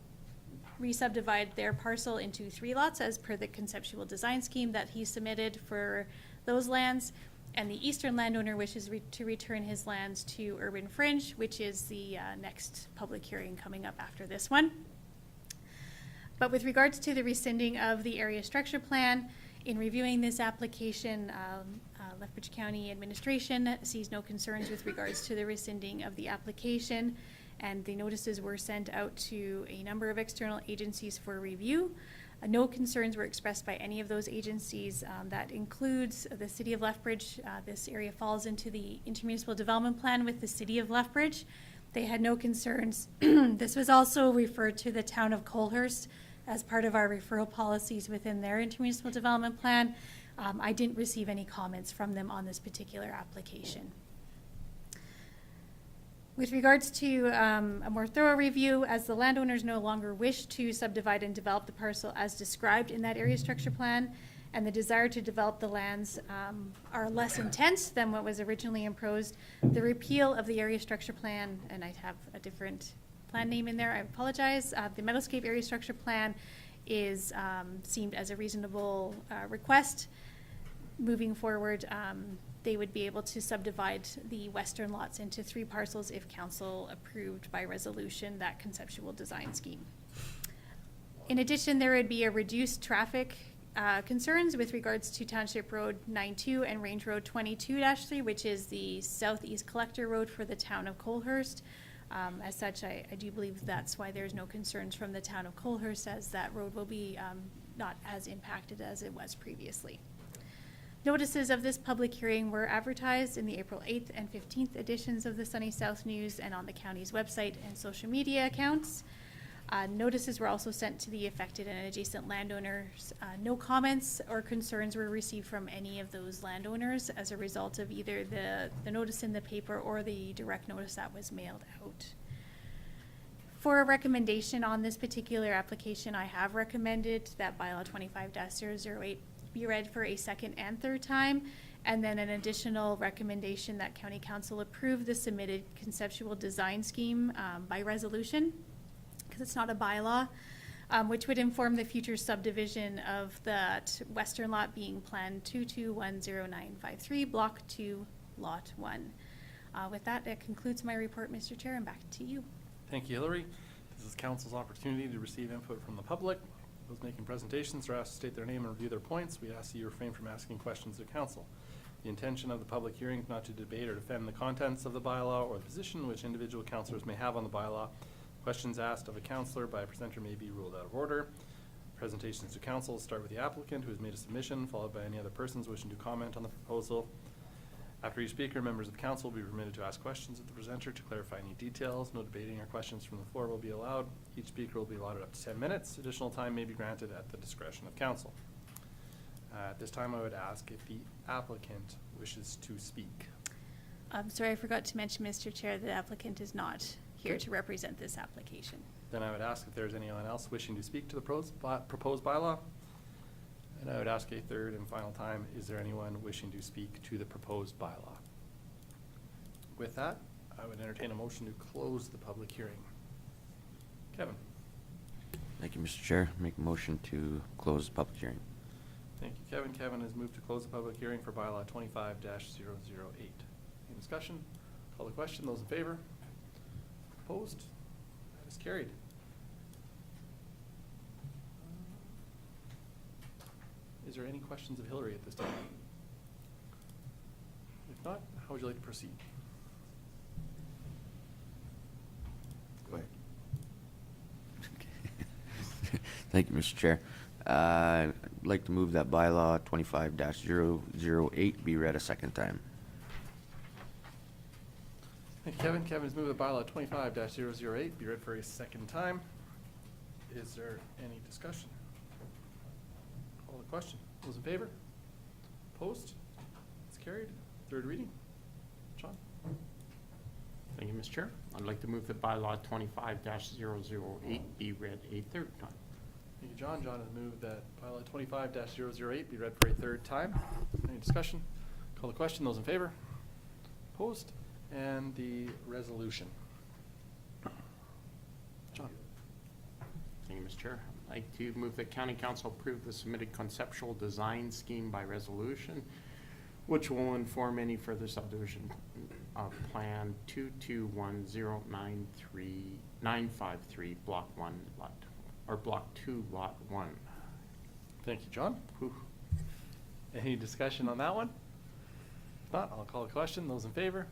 re-subdivide their parcel into 3 lots as per the conceptual design scheme that he submitted for those lands, and the eastern landowner wishes to return his lands to Urban Fringe, which is the next public hearing coming up after this one. But with regards to the rescinding of the area structure plan, in reviewing this application, Lethbridge County Administration sees no concerns with regards to the rescinding of the application, and the notices were sent out to a number of external agencies for review. No concerns were expressed by any of those agencies. That includes the City of Lethbridge. This area falls into the intermunicipal development plan with the City of Lethbridge. They had no concerns. This was also referred to the town of Colehurst as part of our referral policies within their intermunicipal development plan. I didn't receive any comments from them on this particular application. With regards to a more thorough review, as the landowners no longer wish to subdivide and develop the parcel as described in that area structure plan, and the desire to develop the lands are less intense than what was originally imposed, the repeal of the area structure plan, and I have a different plan name in there, I apologize. The Meadowscape area structure plan is seemed as a reasonable request. Moving forward, they would be able to subdivide the western lots into 3 parcels if council approved by resolution that conceptual design scheme. In addition, there would be a reduced traffic concerns with regards to Township Road 92 and Range Road 22-3, which is the southeast collector road for the town of Colehurst. As such, I do believe that's why there's no concerns from the town of Colehurst, as that road will be not as impacted as it was previously. Notices of this public hearing were advertised in the April 8th and 15th editions of the Sunny South News and on the county's website and social media accounts. Notices were also sent to the affected and adjacent landowners. No comments or concerns were received from any of those landowners as a result of either the notice in the paper or the direct notice that was mailed out. For a recommendation on this particular application, I have recommended that bylaw 25-008 be read for a second and third time, and then an additional recommendation that County Council approve the submitted conceptual design scheme by resolution, because it's not a bylaw, which would inform the future subdivision of that western lot being Plan 22100953, Block 2, Lot 1. With that, it concludes my report, Mr. Chair, and back to you. Thank you, Hillary. This is council's opportunity to receive input from the public. Those making presentations are asked to state their name and review their points. We ask that you refrain from asking questions of council. The intention of the public hearing is not to debate or defend the contents of the bylaw or the position which individual councilors may have on the bylaw. Questions asked of a councilor by a presenter may be ruled out of order. Presentations to council start with the applicant who has made a submission, followed by any other persons wishing to comment on the proposal. After each speaker, members of council will be permitted to ask questions of the presenter to clarify any details. No debating or questions from the floor will be allowed. Each speaker will be allotted up to 10 minutes. Additional time may be granted at the discretion of council. At this time, I would ask if the applicant wishes to speak. Sorry, I forgot to mention, Mr. Chair, the applicant is not here to represent this application. Then I would ask if there's anyone else wishing to speak to the proposed bylaw. And I would ask a third and final time, is there anyone wishing to speak to the proposed bylaw? With that, I would entertain a motion to close the public hearing. Kevin. Thank you, Mr. Chair. Make a motion to close the public hearing. Thank you, Kevin. Kevin has moved to close the public hearing for bylaw 25-008. Any discussion? Call the question. Those in favor? Opposed? That is carried. Is there any questions of Hillary at this time? If not, how would you like to proceed? Go ahead. Thank you, Mr. Chair. I'd like to move that bylaw 25-008 be read a second time. Thank you, Kevin. Kevin has moved the bylaw 25-008 be read for a second time. Is there any discussion? Call the question. Those in favor? Opposed? It's carried. Third reading. John. Thank you, Mr. Chair. I'd like to move that bylaw 25-008 be read a third time. Thank you, John. John has moved that bylaw 25-008 be read for a third time. Any discussion? Call the question. Those in favor? Opposed? And the resolution. John. Thank you, Mr. Chair. I'd like to move that County Council approve the submitted conceptual design scheme by resolution which will inform any further subdivision of Plan 221093953, Block 1, Lot, or Block 2, Lot 1. Thank you, John. Whew. Any discussion on that one? If not, I'll call a question. Those in favor?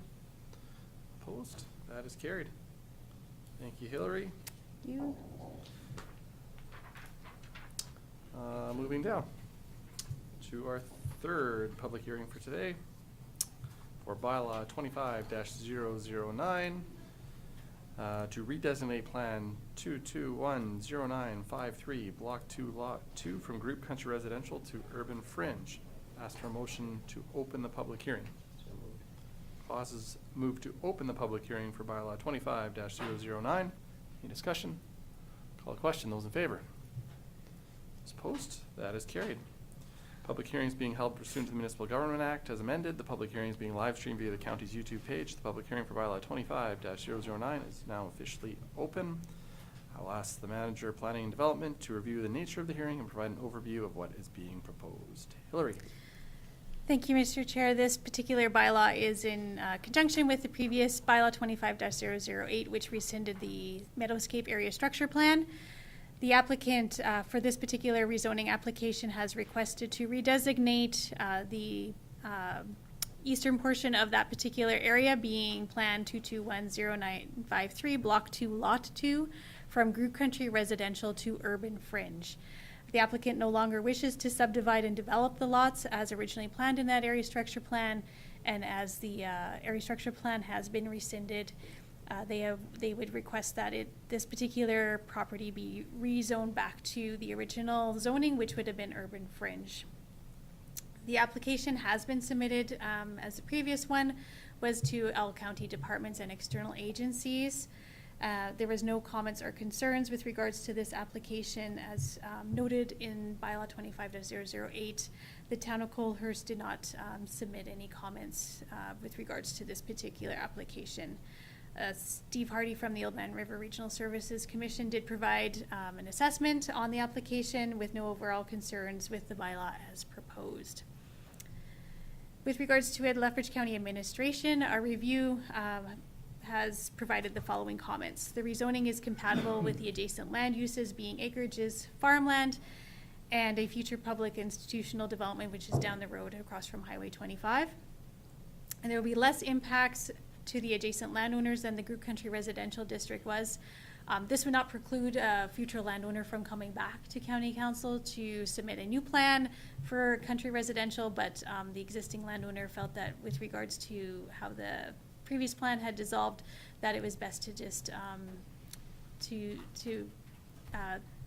Opposed? That is carried. Thank you, Hillary. You. Moving down to our third public hearing for today for bylaw 25-009 to redesignate Plan 2210953, Block 2, Lot 2 from Group Country Residential to Urban Fringe. Ask for a motion to open the public hearing. Clauses move to open the public hearing for bylaw 25-009. Any discussion? Call a question. Those in favor? Those opposed? That is carried. Public hearing is being held pursuant to the Municipal Government Act as amended. The public hearing is being live streamed via the county's YouTube page. The public hearing for bylaw 25-009 is now officially open. I will ask the Manager of Planning and Development to review the nature of the hearing and provide an overview of what is being proposed. Hillary. Thank you, Mr. Chair. This particular bylaw is in conjunction with the previous bylaw 25-008, which rescinded the Meadowscape area structure plan. The applicant for this particular rezoning application has requested to redesignate the eastern portion of that particular area, being Plan 2210953, Block 2, Lot 2, from Group Country Residential to Urban Fringe. The applicant no longer wishes to subdivide and develop the lots as originally planned in that area structure plan, and as the area structure plan has been rescinded, they would request that this particular property be rezoned back to the original zoning, which would have been Urban Fringe. The application has been submitted, as the previous one was, to all county departments and external agencies. There was no comments or concerns with regards to this application. As noted in bylaw 25-008, the town of Colehurst did not submit any comments with regards to this particular application. Steve Hardy from the Old Man River Regional Services Commission did provide an assessment on the application with no overall concerns with the bylaw as proposed. With regards to Lethbridge County Administration, our review has provided the following comments. The rezoning is compatible with the adjacent land uses, being acreages, farmland, and a future public institutional development which is down the road across from Highway 25. And there will be less impacts to the adjacent landowners than the Group Country Residential District was. This would not preclude a future landowner from coming back to County Council to submit a new plan for country residential, but the existing landowner felt that with regards to how the previous plan had dissolved, that it was best to just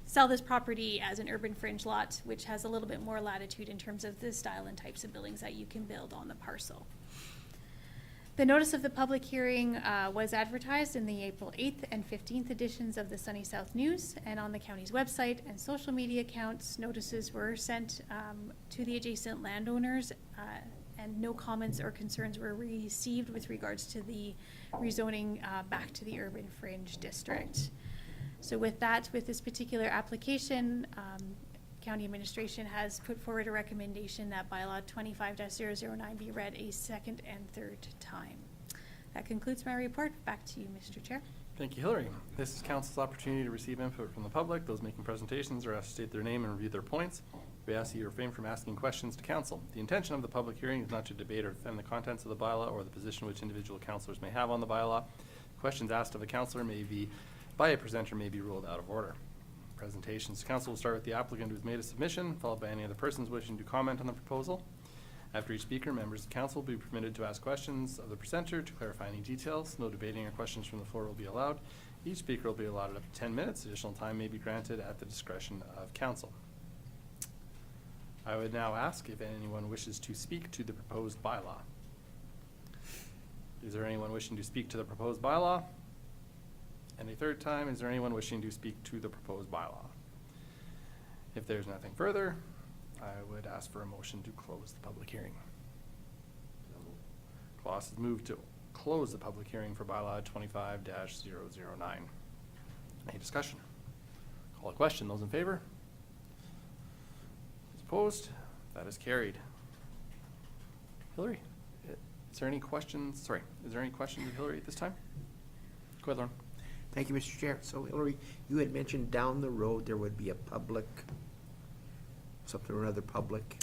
sell this property as an urban fringe lot, which has a little bit more latitude in terms of the style and types of buildings that you can build on the parcel. The notice of the public hearing was advertised in the April 8th and 15th editions of the Sunny South News and on the county's website and social media accounts. Notices were sent to the adjacent landowners and no comments or concerns were received with regards to the rezoning back to the urban fringe district. So with that, with this particular application, County Administration has put forward a recommendation that bylaw 25-009 be read a second and third time. That concludes my report. Back to you, Mr. Chair. Thank you, Hillary. This is council's opportunity to receive input from the public. Those making presentations are asked to state their name and review their points. We ask that you refrain from asking questions to council. The intention of the public hearing is not to debate or defend the contents of the bylaw or the position which individual councilors may have on the bylaw. Questions asked of a councilor by a presenter may be ruled out of order. Presentations to council will start with the applicant who has made a submission, followed by any other persons wishing to comment on the proposal. After each speaker, members of council will be permitted to ask questions of the presenter to clarify any details. No debating or questions from the floor will be allowed. Each speaker will be allotted up to 10 minutes. Additional time may be granted at the discretion of council. I would now ask if anyone wishes to speak to the proposed bylaw. Is there anyone wishing to speak to the proposed bylaw? And a third time, is there anyone wishing to speak to the proposed bylaw? If there's nothing further, I would ask for a motion to close the public hearing. Clause has moved to close the public hearing for bylaw 25-009. Any discussion? Call a question. Those in favor? Those opposed? That is carried. Hillary, is there any questions? Sorry, is there any questions of Hillary at this time? Go ahead, Lauren. Thank you, Mr. Chair. So Hillary, you had mentioned down the road there would be a public, something or other public.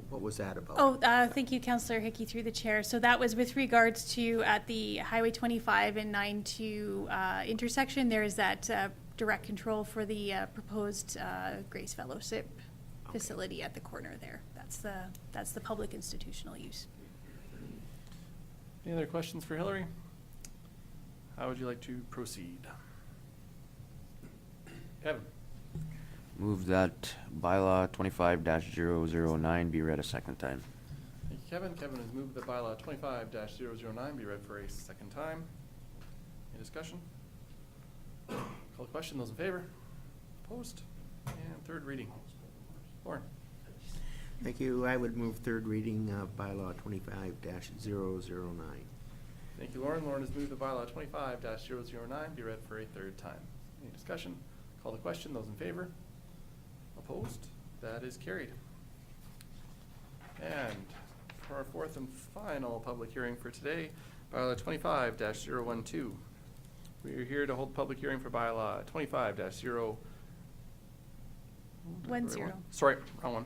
What was that about? Oh, thank you, Councillor Hickey, through the chair. So that was with regards to at the Highway 25 and 92 intersection, there is that direct control for the proposed Grace Fellowship facility at the corner there. That's the public institutional use. Any other questions for Hillary? How would you like to proceed? Kevin? Move that bylaw 25-009 be read a second time. Thank you, Kevin. Kevin has moved that bylaw 25-009 be read for a second time. Any discussion? Call the question. Those in favor? Opposed? And third reading. Lauren? Thank you. I would move third reading of bylaw 25-009. Thank you, Lauren. Lauren has moved the bylaw 25-009 be read for a third time. Any discussion? Call the question. Those in favor? Opposed? That is carried. And for our fourth and final public hearing for today, bylaw 25-012. We are here to hold public hearing for bylaw 25-0. 10. Sorry, wrong one.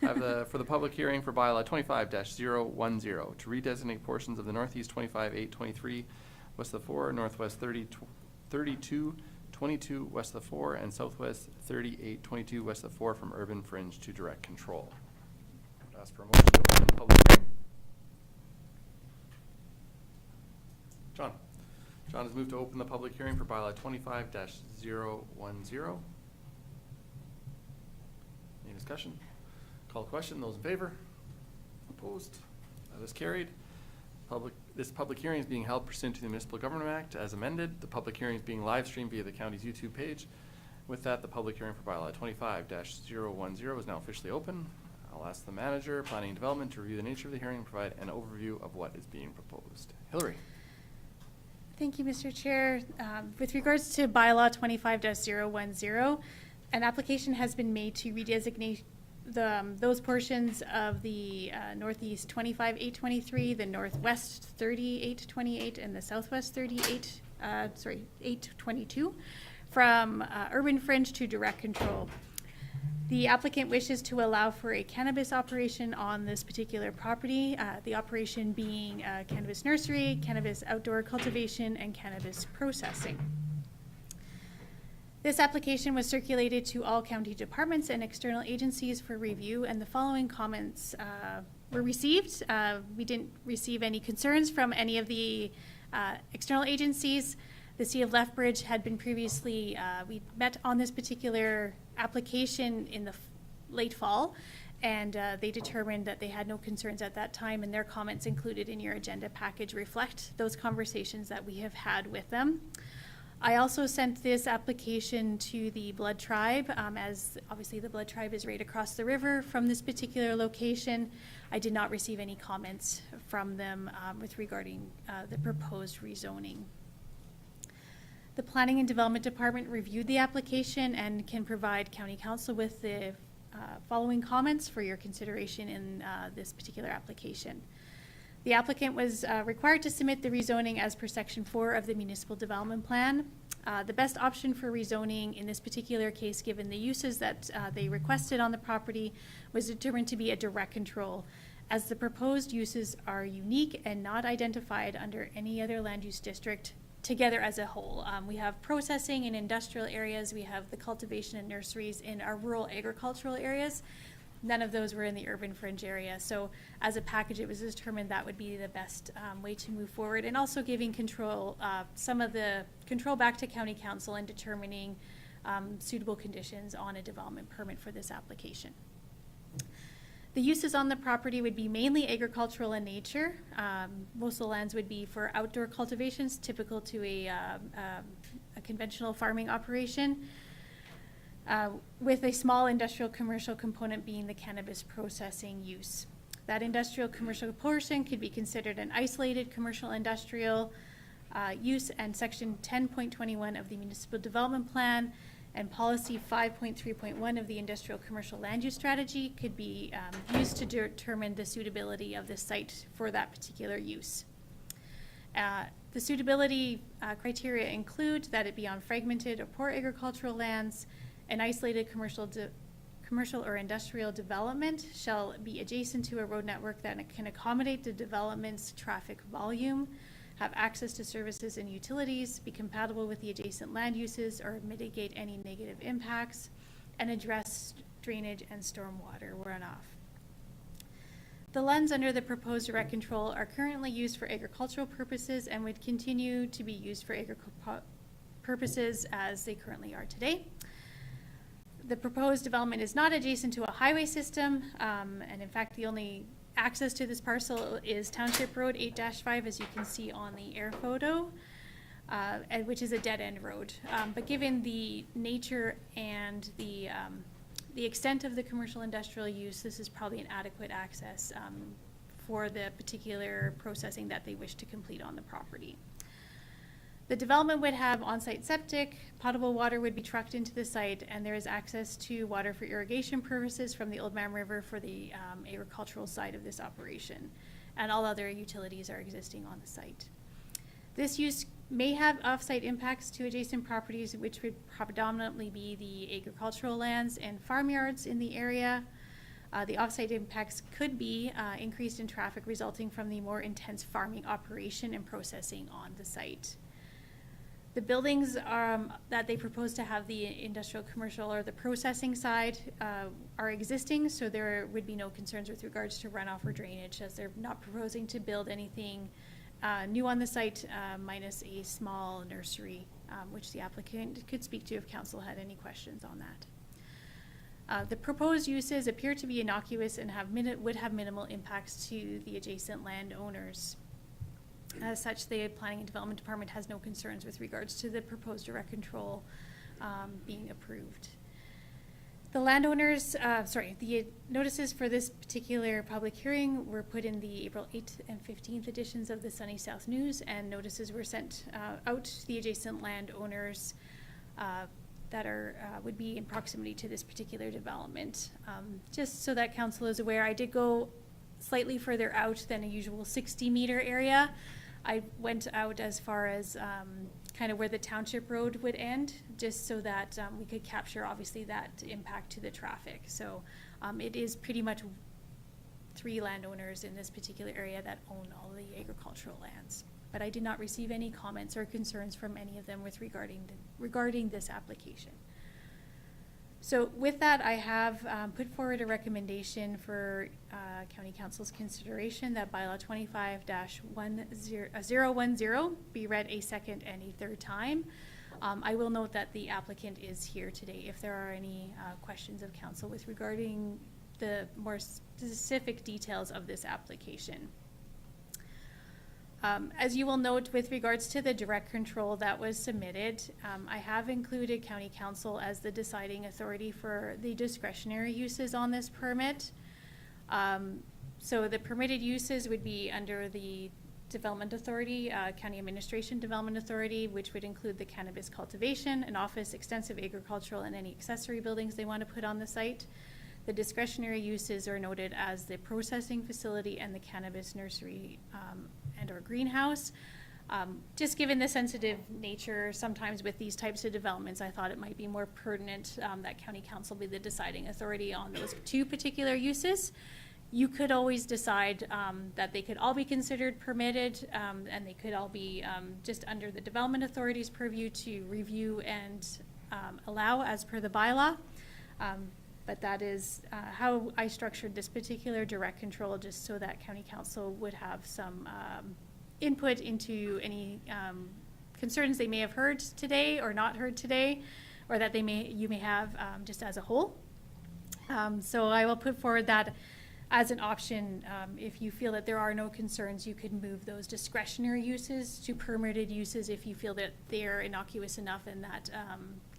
I have for the public hearing for bylaw 25-010 to redesignate portions of the northeast 25-823 west of the 4, northwest 32-22 west of the 4, and southwest 38-22 west of the 4 from urban fringe to direct control. I would ask for a motion to open the public hearing. John. John has moved to open the public hearing for bylaw 25-010. Any discussion? Call the question. Those in favor? Opposed? That is carried. This public hearing is being held pursuant to the Municipal Government Act as amended. The public hearing is being live streamed via the county's YouTube page. With that, the public hearing for bylaw 25-010 is now officially open. I'll ask the manager, Planning and Development, to review the nature of the hearing and provide an overview of what is being proposed. Hillary. Thank you, Mr. Chair. With regards to bylaw 25-010, an application has been made to redesignate those portions of the northeast 25-823, the northwest 38-28, and the southwest 822 from urban fringe to direct control. The applicant wishes to allow for a cannabis operation on this particular property, the operation being a cannabis nursery, cannabis outdoor cultivation, and cannabis processing. This application was circulated to all county departments and external agencies for review, and the following comments were received. We didn't receive any concerns from any of the external agencies. The City of Lethbridge had been previously, we met on this particular application in the late fall, and they determined that they had no concerns at that time, and their comments included in your agenda package reflect those conversations that we have had with them. I also sent this application to the Blood Tribe, as obviously the Blood Tribe is right across the river from this particular location. I did not receive any comments from them regarding the proposed rezoning. The Planning and Development Department reviewed the application and can provide County Council with the following comments for your consideration in this particular application. The applicant was required to submit the rezoning as per Section 4 of the Municipal Development Plan. The best option for rezoning in this particular case, given the uses that they requested on the property, was determined to be a direct control, as the proposed uses are unique and not identified under any other land use district together as a whole. We have processing in industrial areas, we have the cultivation and nurseries in our rural agricultural areas. None of those were in the urban fringe area. So as a package, it was determined that would be the best way to move forward, and also giving control, some of the control back to County Council in determining suitable conditions on a development permit for this application. The uses on the property would be mainly agricultural in nature. Most of the lands would be for outdoor cultivations, typical to a conventional farming operation. With a small industrial commercial component being the cannabis processing use. That industrial commercial portion could be considered an isolated commercial industrial use, and Section 10.21 of the Municipal Development Plan And policy 5.3.1 of the industrial commercial land use strategy could be used to determine the suitability of the site for that particular use. The suitability criteria include that it be on fragmented or poor agricultural lands, an isolated commercial or industrial development shall be adjacent to a road network that can accommodate the development's traffic volume, have access to services and utilities, be compatible with the adjacent land uses or mitigate any negative impacts, and address drainage and stormwater runoff. The lands under the proposed direct control are currently used for agricultural purposes and would continue to be used for agricultural purposes as they currently are today. The proposed development is not adjacent to a highway system, and in fact, the only access to this parcel is Township Road 8-5, as you can see on the air photo, and which is a dead-end road. But given the nature and the extent of the commercial industrial use, this is probably an adequate access for the particular processing that they wish to complete on the property. The development would have on-site septic, potable water would be trucked into the site, and there is access to water for irrigation purposes from the Old Man River for the agricultural side of this operation, and all other utilities are existing on the site. This use may have off-site impacts to adjacent properties, which would predominantly be the agricultural lands and farmyards in the area. The off-site impacts could be increased in traffic resulting from the more intense farming operation and processing on the site. The buildings that they propose to have the industrial, commercial, or the processing side are existing, so there would be no concerns with regards to runoff or drainage, as they're not proposing to build anything new on the site, minus a small nursery, which the applicant could speak to if council had any questions on that. The proposed uses appear to be innocuous and would have minimal impacts to the adjacent landowners. As such, the Planning and Development Department has no concerns with regards to the proposed direct control being approved. The the notices for this particular public hearing were put in the April 8th and 15th editions of the Sunny South News, and notices were sent out to the adjacent landowners that would be in proximity to this particular development. Just so that council is aware, I did go slightly further out than a usual 60-meter area. I went out as far as kind of where the Township Road would end, just so that we could capture, obviously, that impact to the traffic. So it is pretty much 3 landowners in this particular area that own all the agricultural lands. But I did not receive any comments or concerns from any of them with regarding this application. So with that, I have put forward a recommendation for County Council's consideration that Bylaw 25-010 be read a second and a third time. I will note that the applicant is here today if there are any questions of council with regarding the more specific details of this application. As you will note with regards to the direct control that was submitted, I have included County Council as the deciding authority for the discretionary uses on this permit. So the permitted uses would be under the Development Authority, County Administration Development Authority, which would include the cannabis cultivation, an office, extensive agricultural, and any accessory buildings they want to put on the site. The discretionary uses are noted as the processing facility and the cannabis nursery and or greenhouse. Just given the sensitive nature sometimes with these types of developments, I thought it might be more pertinent that County Council be the deciding authority on those 2 particular uses. You could always decide that they could all be considered permitted and they could all be just under the Development Authority's purview to review and allow as per the bylaw. But that is how I structured this particular direct control, just so that County Council would have some input into any concerns they may have heard today or not heard today, or that you may have just as a whole. So I will put forward that as an option. If you feel that there are no concerns, you could move those discretionary uses to permitted uses if you feel that they're innocuous enough and that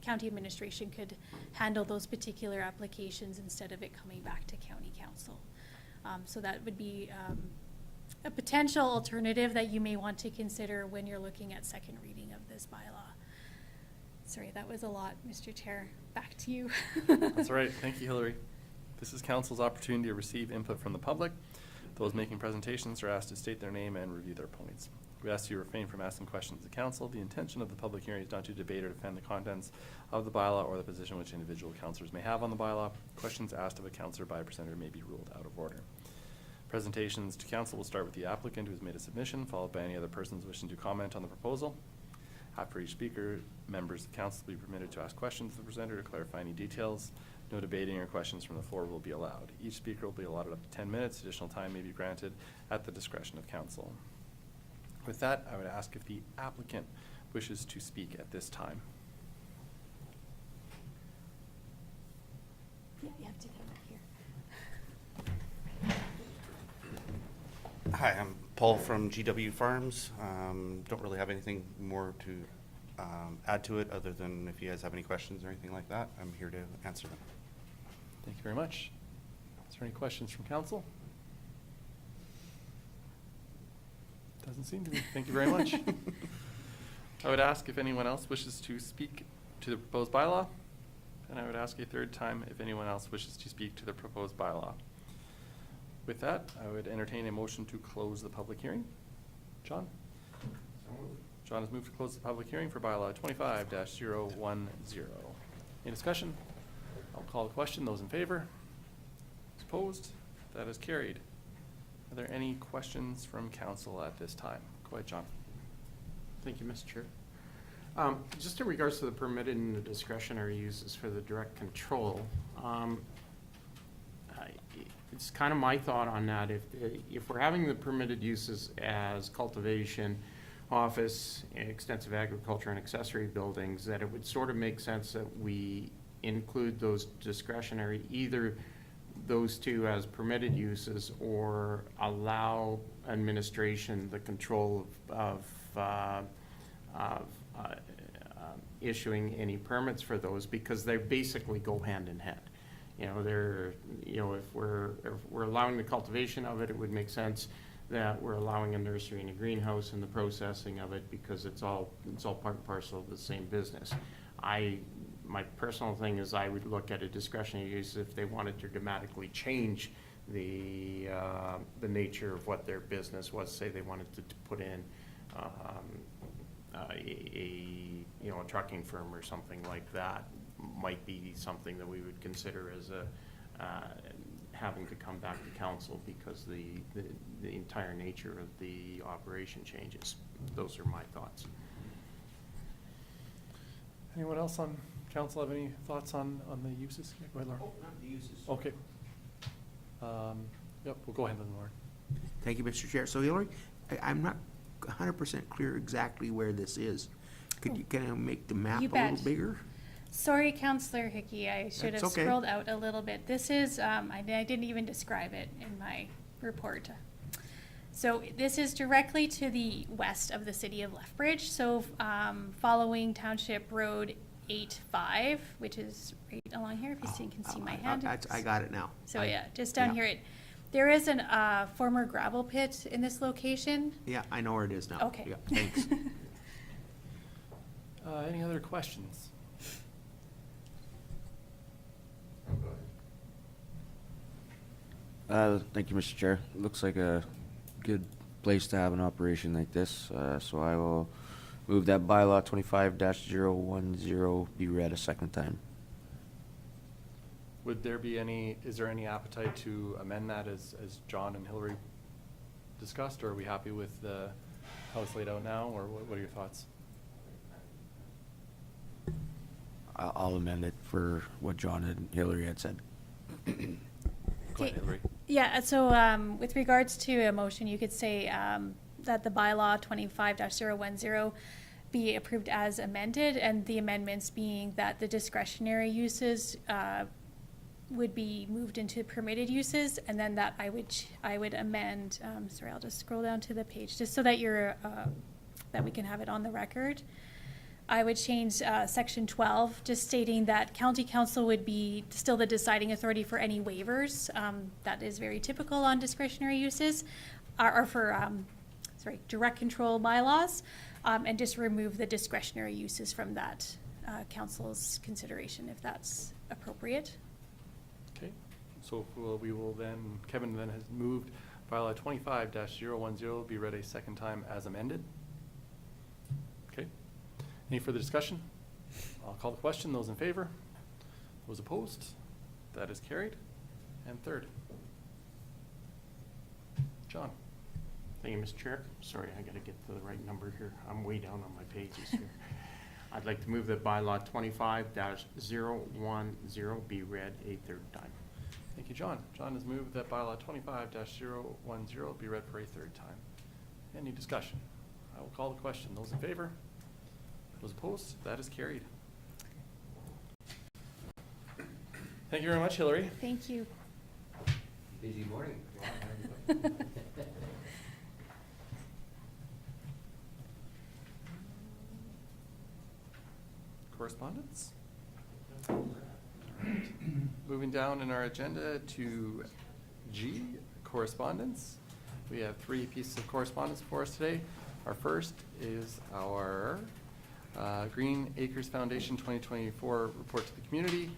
county administration could handle those particular applications instead of it coming back to County Council. So that would be a potential alternative that you may want to consider when you're looking at second reading of this bylaw. Sorry, that was a lot, Mr. Chair. Back to you. That's all right. Thank you, Hillary. This is council's opportunity to receive input from the public. Those making presentations are asked to state their name and review their points. We ask you refrain from asking questions to council. The intention of the public hearing is not to debate or defend the contents of the bylaw or the position which individual councillors may have on the bylaw. Questions asked of a councillor by a presenter may be ruled out of order. Presentations to council will start with the applicant who has made a submission, followed by any other persons wishing to comment on the proposal. After each speaker, members of council will be permitted to ask questions of the presenter to clarify any details. No debating or questions from the floor will be allowed. Each speaker will be allotted up to 10 minutes. Additional time may be granted at the discretion of council. With that, I would ask if the applicant wishes to speak at this time. Yeah, you have to come up here. Hi, I'm Paul from GW Farms. Don't really have anything more to add to it other than if you guys have any questions or anything like that, I'm here to answer them. Thank you very much. Is there any questions from council? Doesn't seem to be. Thank you very much. I would ask if anyone else wishes to speak to the proposed bylaw, and I would ask a third time if anyone else wishes to speak to the proposed bylaw. With that, I would entertain a motion to close the public hearing. John? John has moved to close the public hearing for bylaw 25-010. Any discussion? I'll call the question. Those in favor? Opposed? That is carried. Are there any questions from council at this time? Go ahead, John. Thank you, Mr. Chair. Just in regards to the permitted and the discretionary uses for the direct control, it's kind of my thought on that. If we're having the permitted uses as cultivation, office, extensive agriculture, and accessory buildings, that it would sort of make sense that we include those discretionary, either those two as permitted uses or allow administration the control of issuing any permits for those, because they basically go hand in hand. You know, if we're allowing the cultivation of it, it would make sense that we're allowing a nursery and a greenhouse and the processing of it, because it's all part and parcel of the same business. My personal thing is I would look at a discretionary use if they wanted to dramatically change the nature of what their business was. Say they wanted to put in a trucking firm or something like that, might be something that we would consider as having to come back to council because the entire nature of the operation changes. Those are my thoughts. Anyone else on council have any thoughts on the uses? Yeah, go ahead, Laura. Oh, not the uses. Okay. Yep, we'll go ahead then, Laura. Thank you, Mr. Chair. So Hillary, I'm not 100% clear exactly where this is. Can I make the map You a little bet. bigger? Sorry, Councillor Hickey, I should That's have okay. scrolled out a little bit. This is, I didn't even describe it in my report. So this is directly to the west of the city of Lethbridge, so following Township Road 85, which is right along here, if you can see my hand. I got it now. So yeah, just down yeah. here, there is a former gravel pit in this location. Yeah, I know where it is now. Okay. Yeah, thanks. Any other questions? Thank you, Mr. Chair. Looks like a good place to have an operation like this, so I will move that bylaw 25-010 be read a second time. Would there be is there any appetite to amend that as John and Hillary discussed, or are we happy with how it's laid out now, or what are your thoughts? I'll amend it for what John and Hillary had said. Go ahead, Hillary. Yeah, so with regards to a motion, you could say that the bylaw 25-010 be approved as amended, and the amendments being that the discretionary uses would be moved into permitted uses, and then that I would amend, sorry, I'll just scroll down to the page, just so that that we can have it on the record. I would change section 12, just stating that county council would be still the deciding authority for any waivers. That is very typical on discretionary uses, or for, direct control bylaws, and just remove the discretionary uses from that council's consideration if that's appropriate. Okay, so we will then, Kevin then has moved bylaw 25-010 be read a second time as amended. Okay, any further discussion? I'll call the question. Those in favor? Those opposed? That is carried. And third. John. Thank you, Mr. Chair. Sorry, I gotta get to the right number here. I'm way down on my pages here. I'd like to move that bylaw 25-010 be read a third time. Thank you, John. John has moved that bylaw 25-010 be read for a third time. Any discussion? I will call the question. Those in favor? Those opposed? That is carried. Thank you very much, Hillary. Thank you. Busy morning. Correspondence? All right. Moving down in our agenda to G, correspondence. We have 3 pieces of correspondence for us today. Our first is our Green Acres Foundation 2024 report to the community.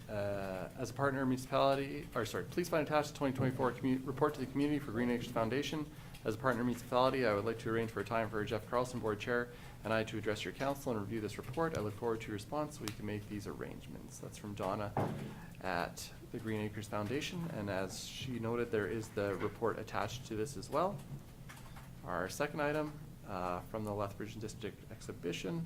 As a partner municipality, please find attached 2024 report to the community for Green Acres Foundation. As a partner municipality, I would like to arrange for a time for Jeff Carlson, board chair, and I to address your council and review this report. I look forward to your response so we can make these arrangements. That's from Donna at the Green Acres Foundation, and as she noted, there is the report attached to this as well. Our second item from the Lethbridge District Exhibition.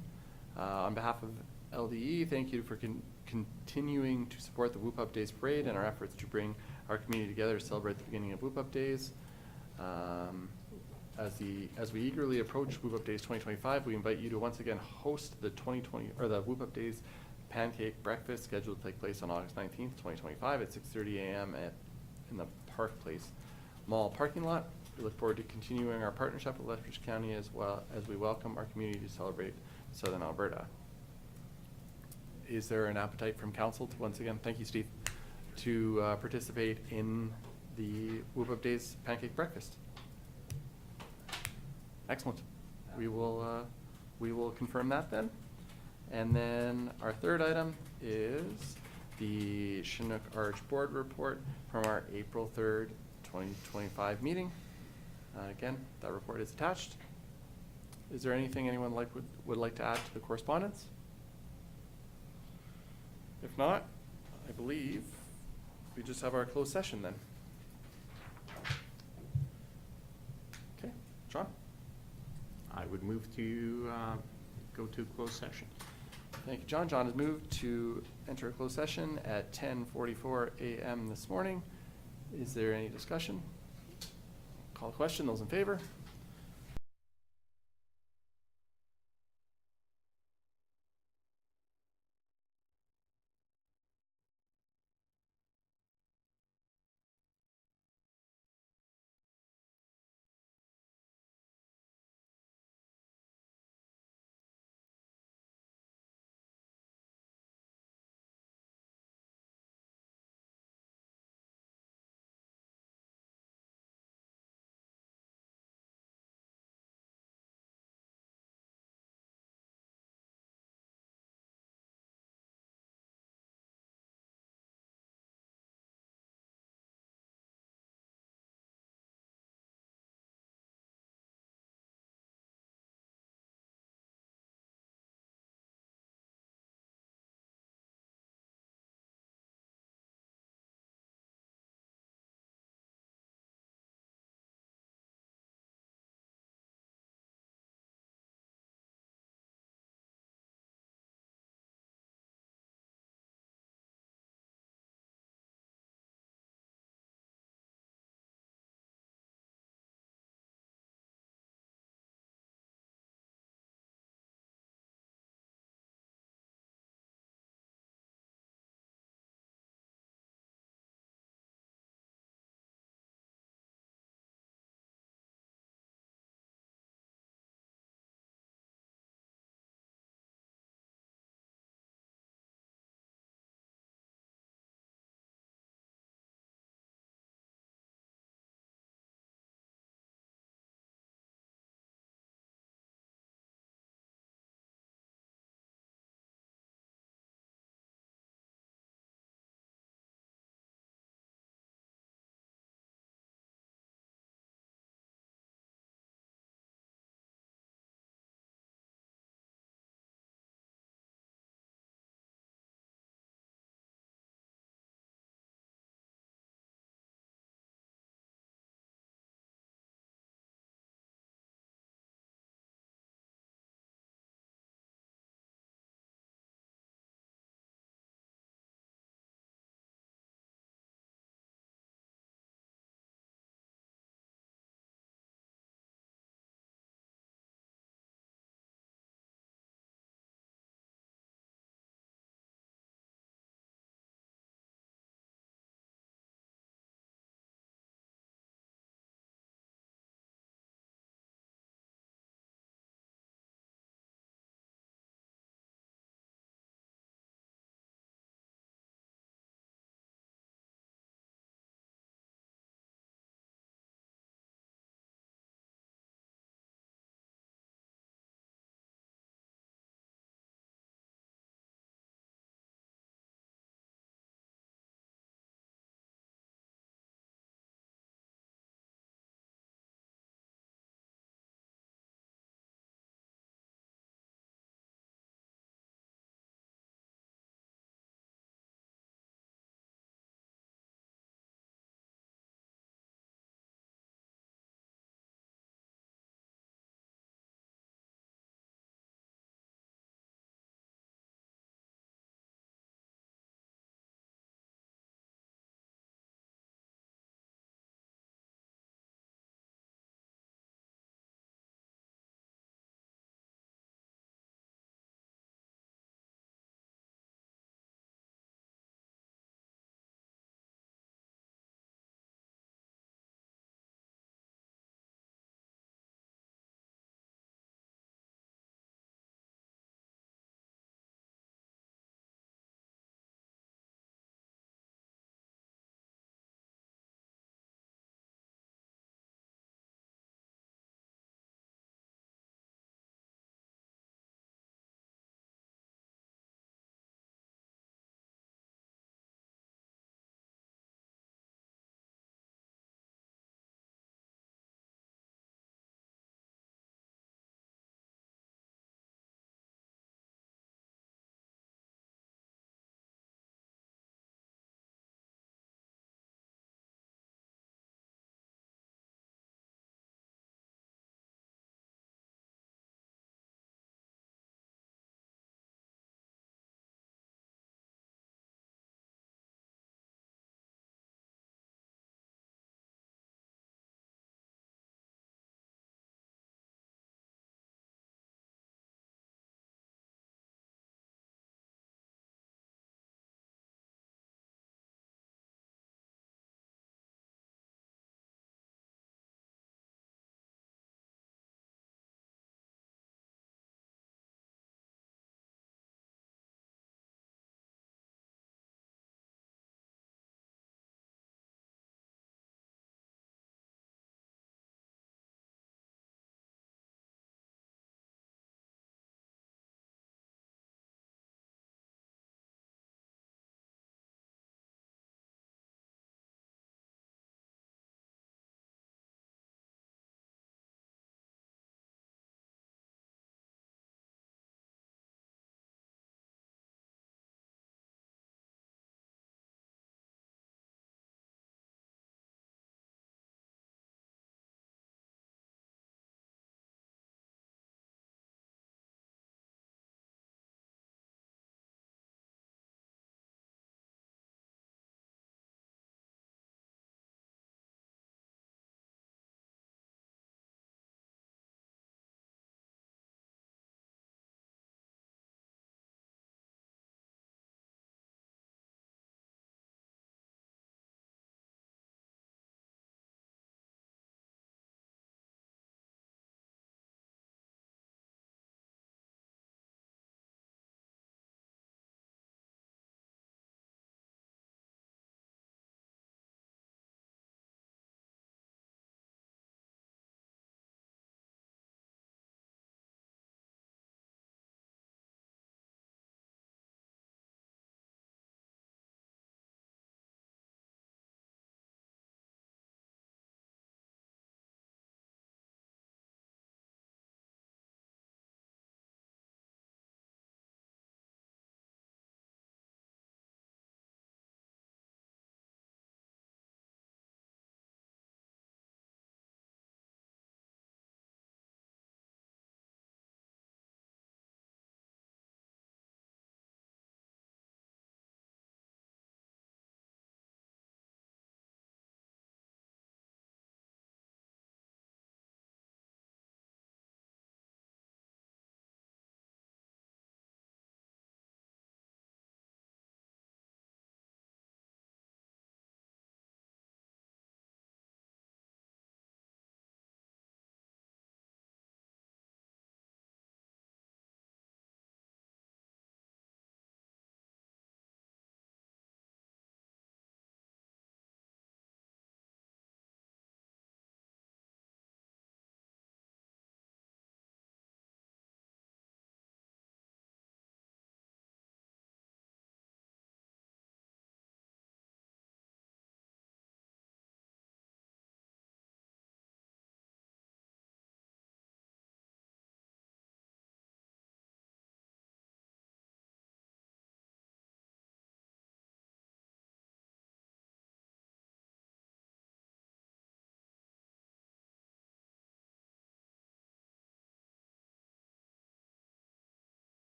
On behalf of LDE, thank you for continuing to support the Whoop Up Days Parade and our efforts to bring our community together to celebrate the beginning of Whoop Up Days. As we eagerly approach Whoop Up Days 2025, we invite you to once again host the the Whoop Up Days Pancake Breakfast scheduled to take place on August 19th, 2025 at 6:30 a.m. in the Park Place Mall parking lot. We look forward to continuing our partnership with Lethbridge County as well as we welcome our community to celebrate Southern Alberta. Is there an appetite from council to once again, thank you, Steve, to participate in the Whoop Up Days Pancake Breakfast? Excellent. We will confirm that then. And then our third item is the Chinook Arch Board Report from our April 3rd, 2025 meeting. Again, that report is attached. Is there anything anyone would like to add to the correspondence? If not, I believe we just have our closed session then. Okay, John? I would move to go to closed session. Thank you, John. John has moved to enter a closed session at 10:44 a.m. this morning. Is there any discussion? Call the question. Those in favor?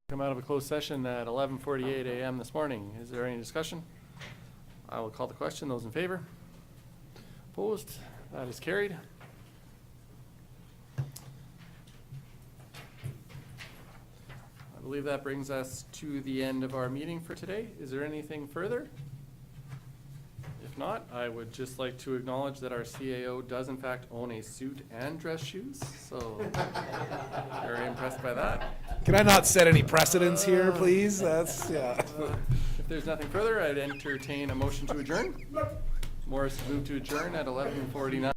Come out of a closed session at 11:48 a.m. this morning. Is there any discussion? I will call the question. Those in favor? Opposed? That is carried. I believe that brings us to the end of our meeting for today. Is there anything further? If not, I would just like to acknowledge that our CAO does in fact own a suit and dress shoes, so very impressed by that. Can I not set any precedents here, please? That's, yeah. If there's nothing further, I'd entertain a motion to adjourn. Morris moved to adjourn at 11:49.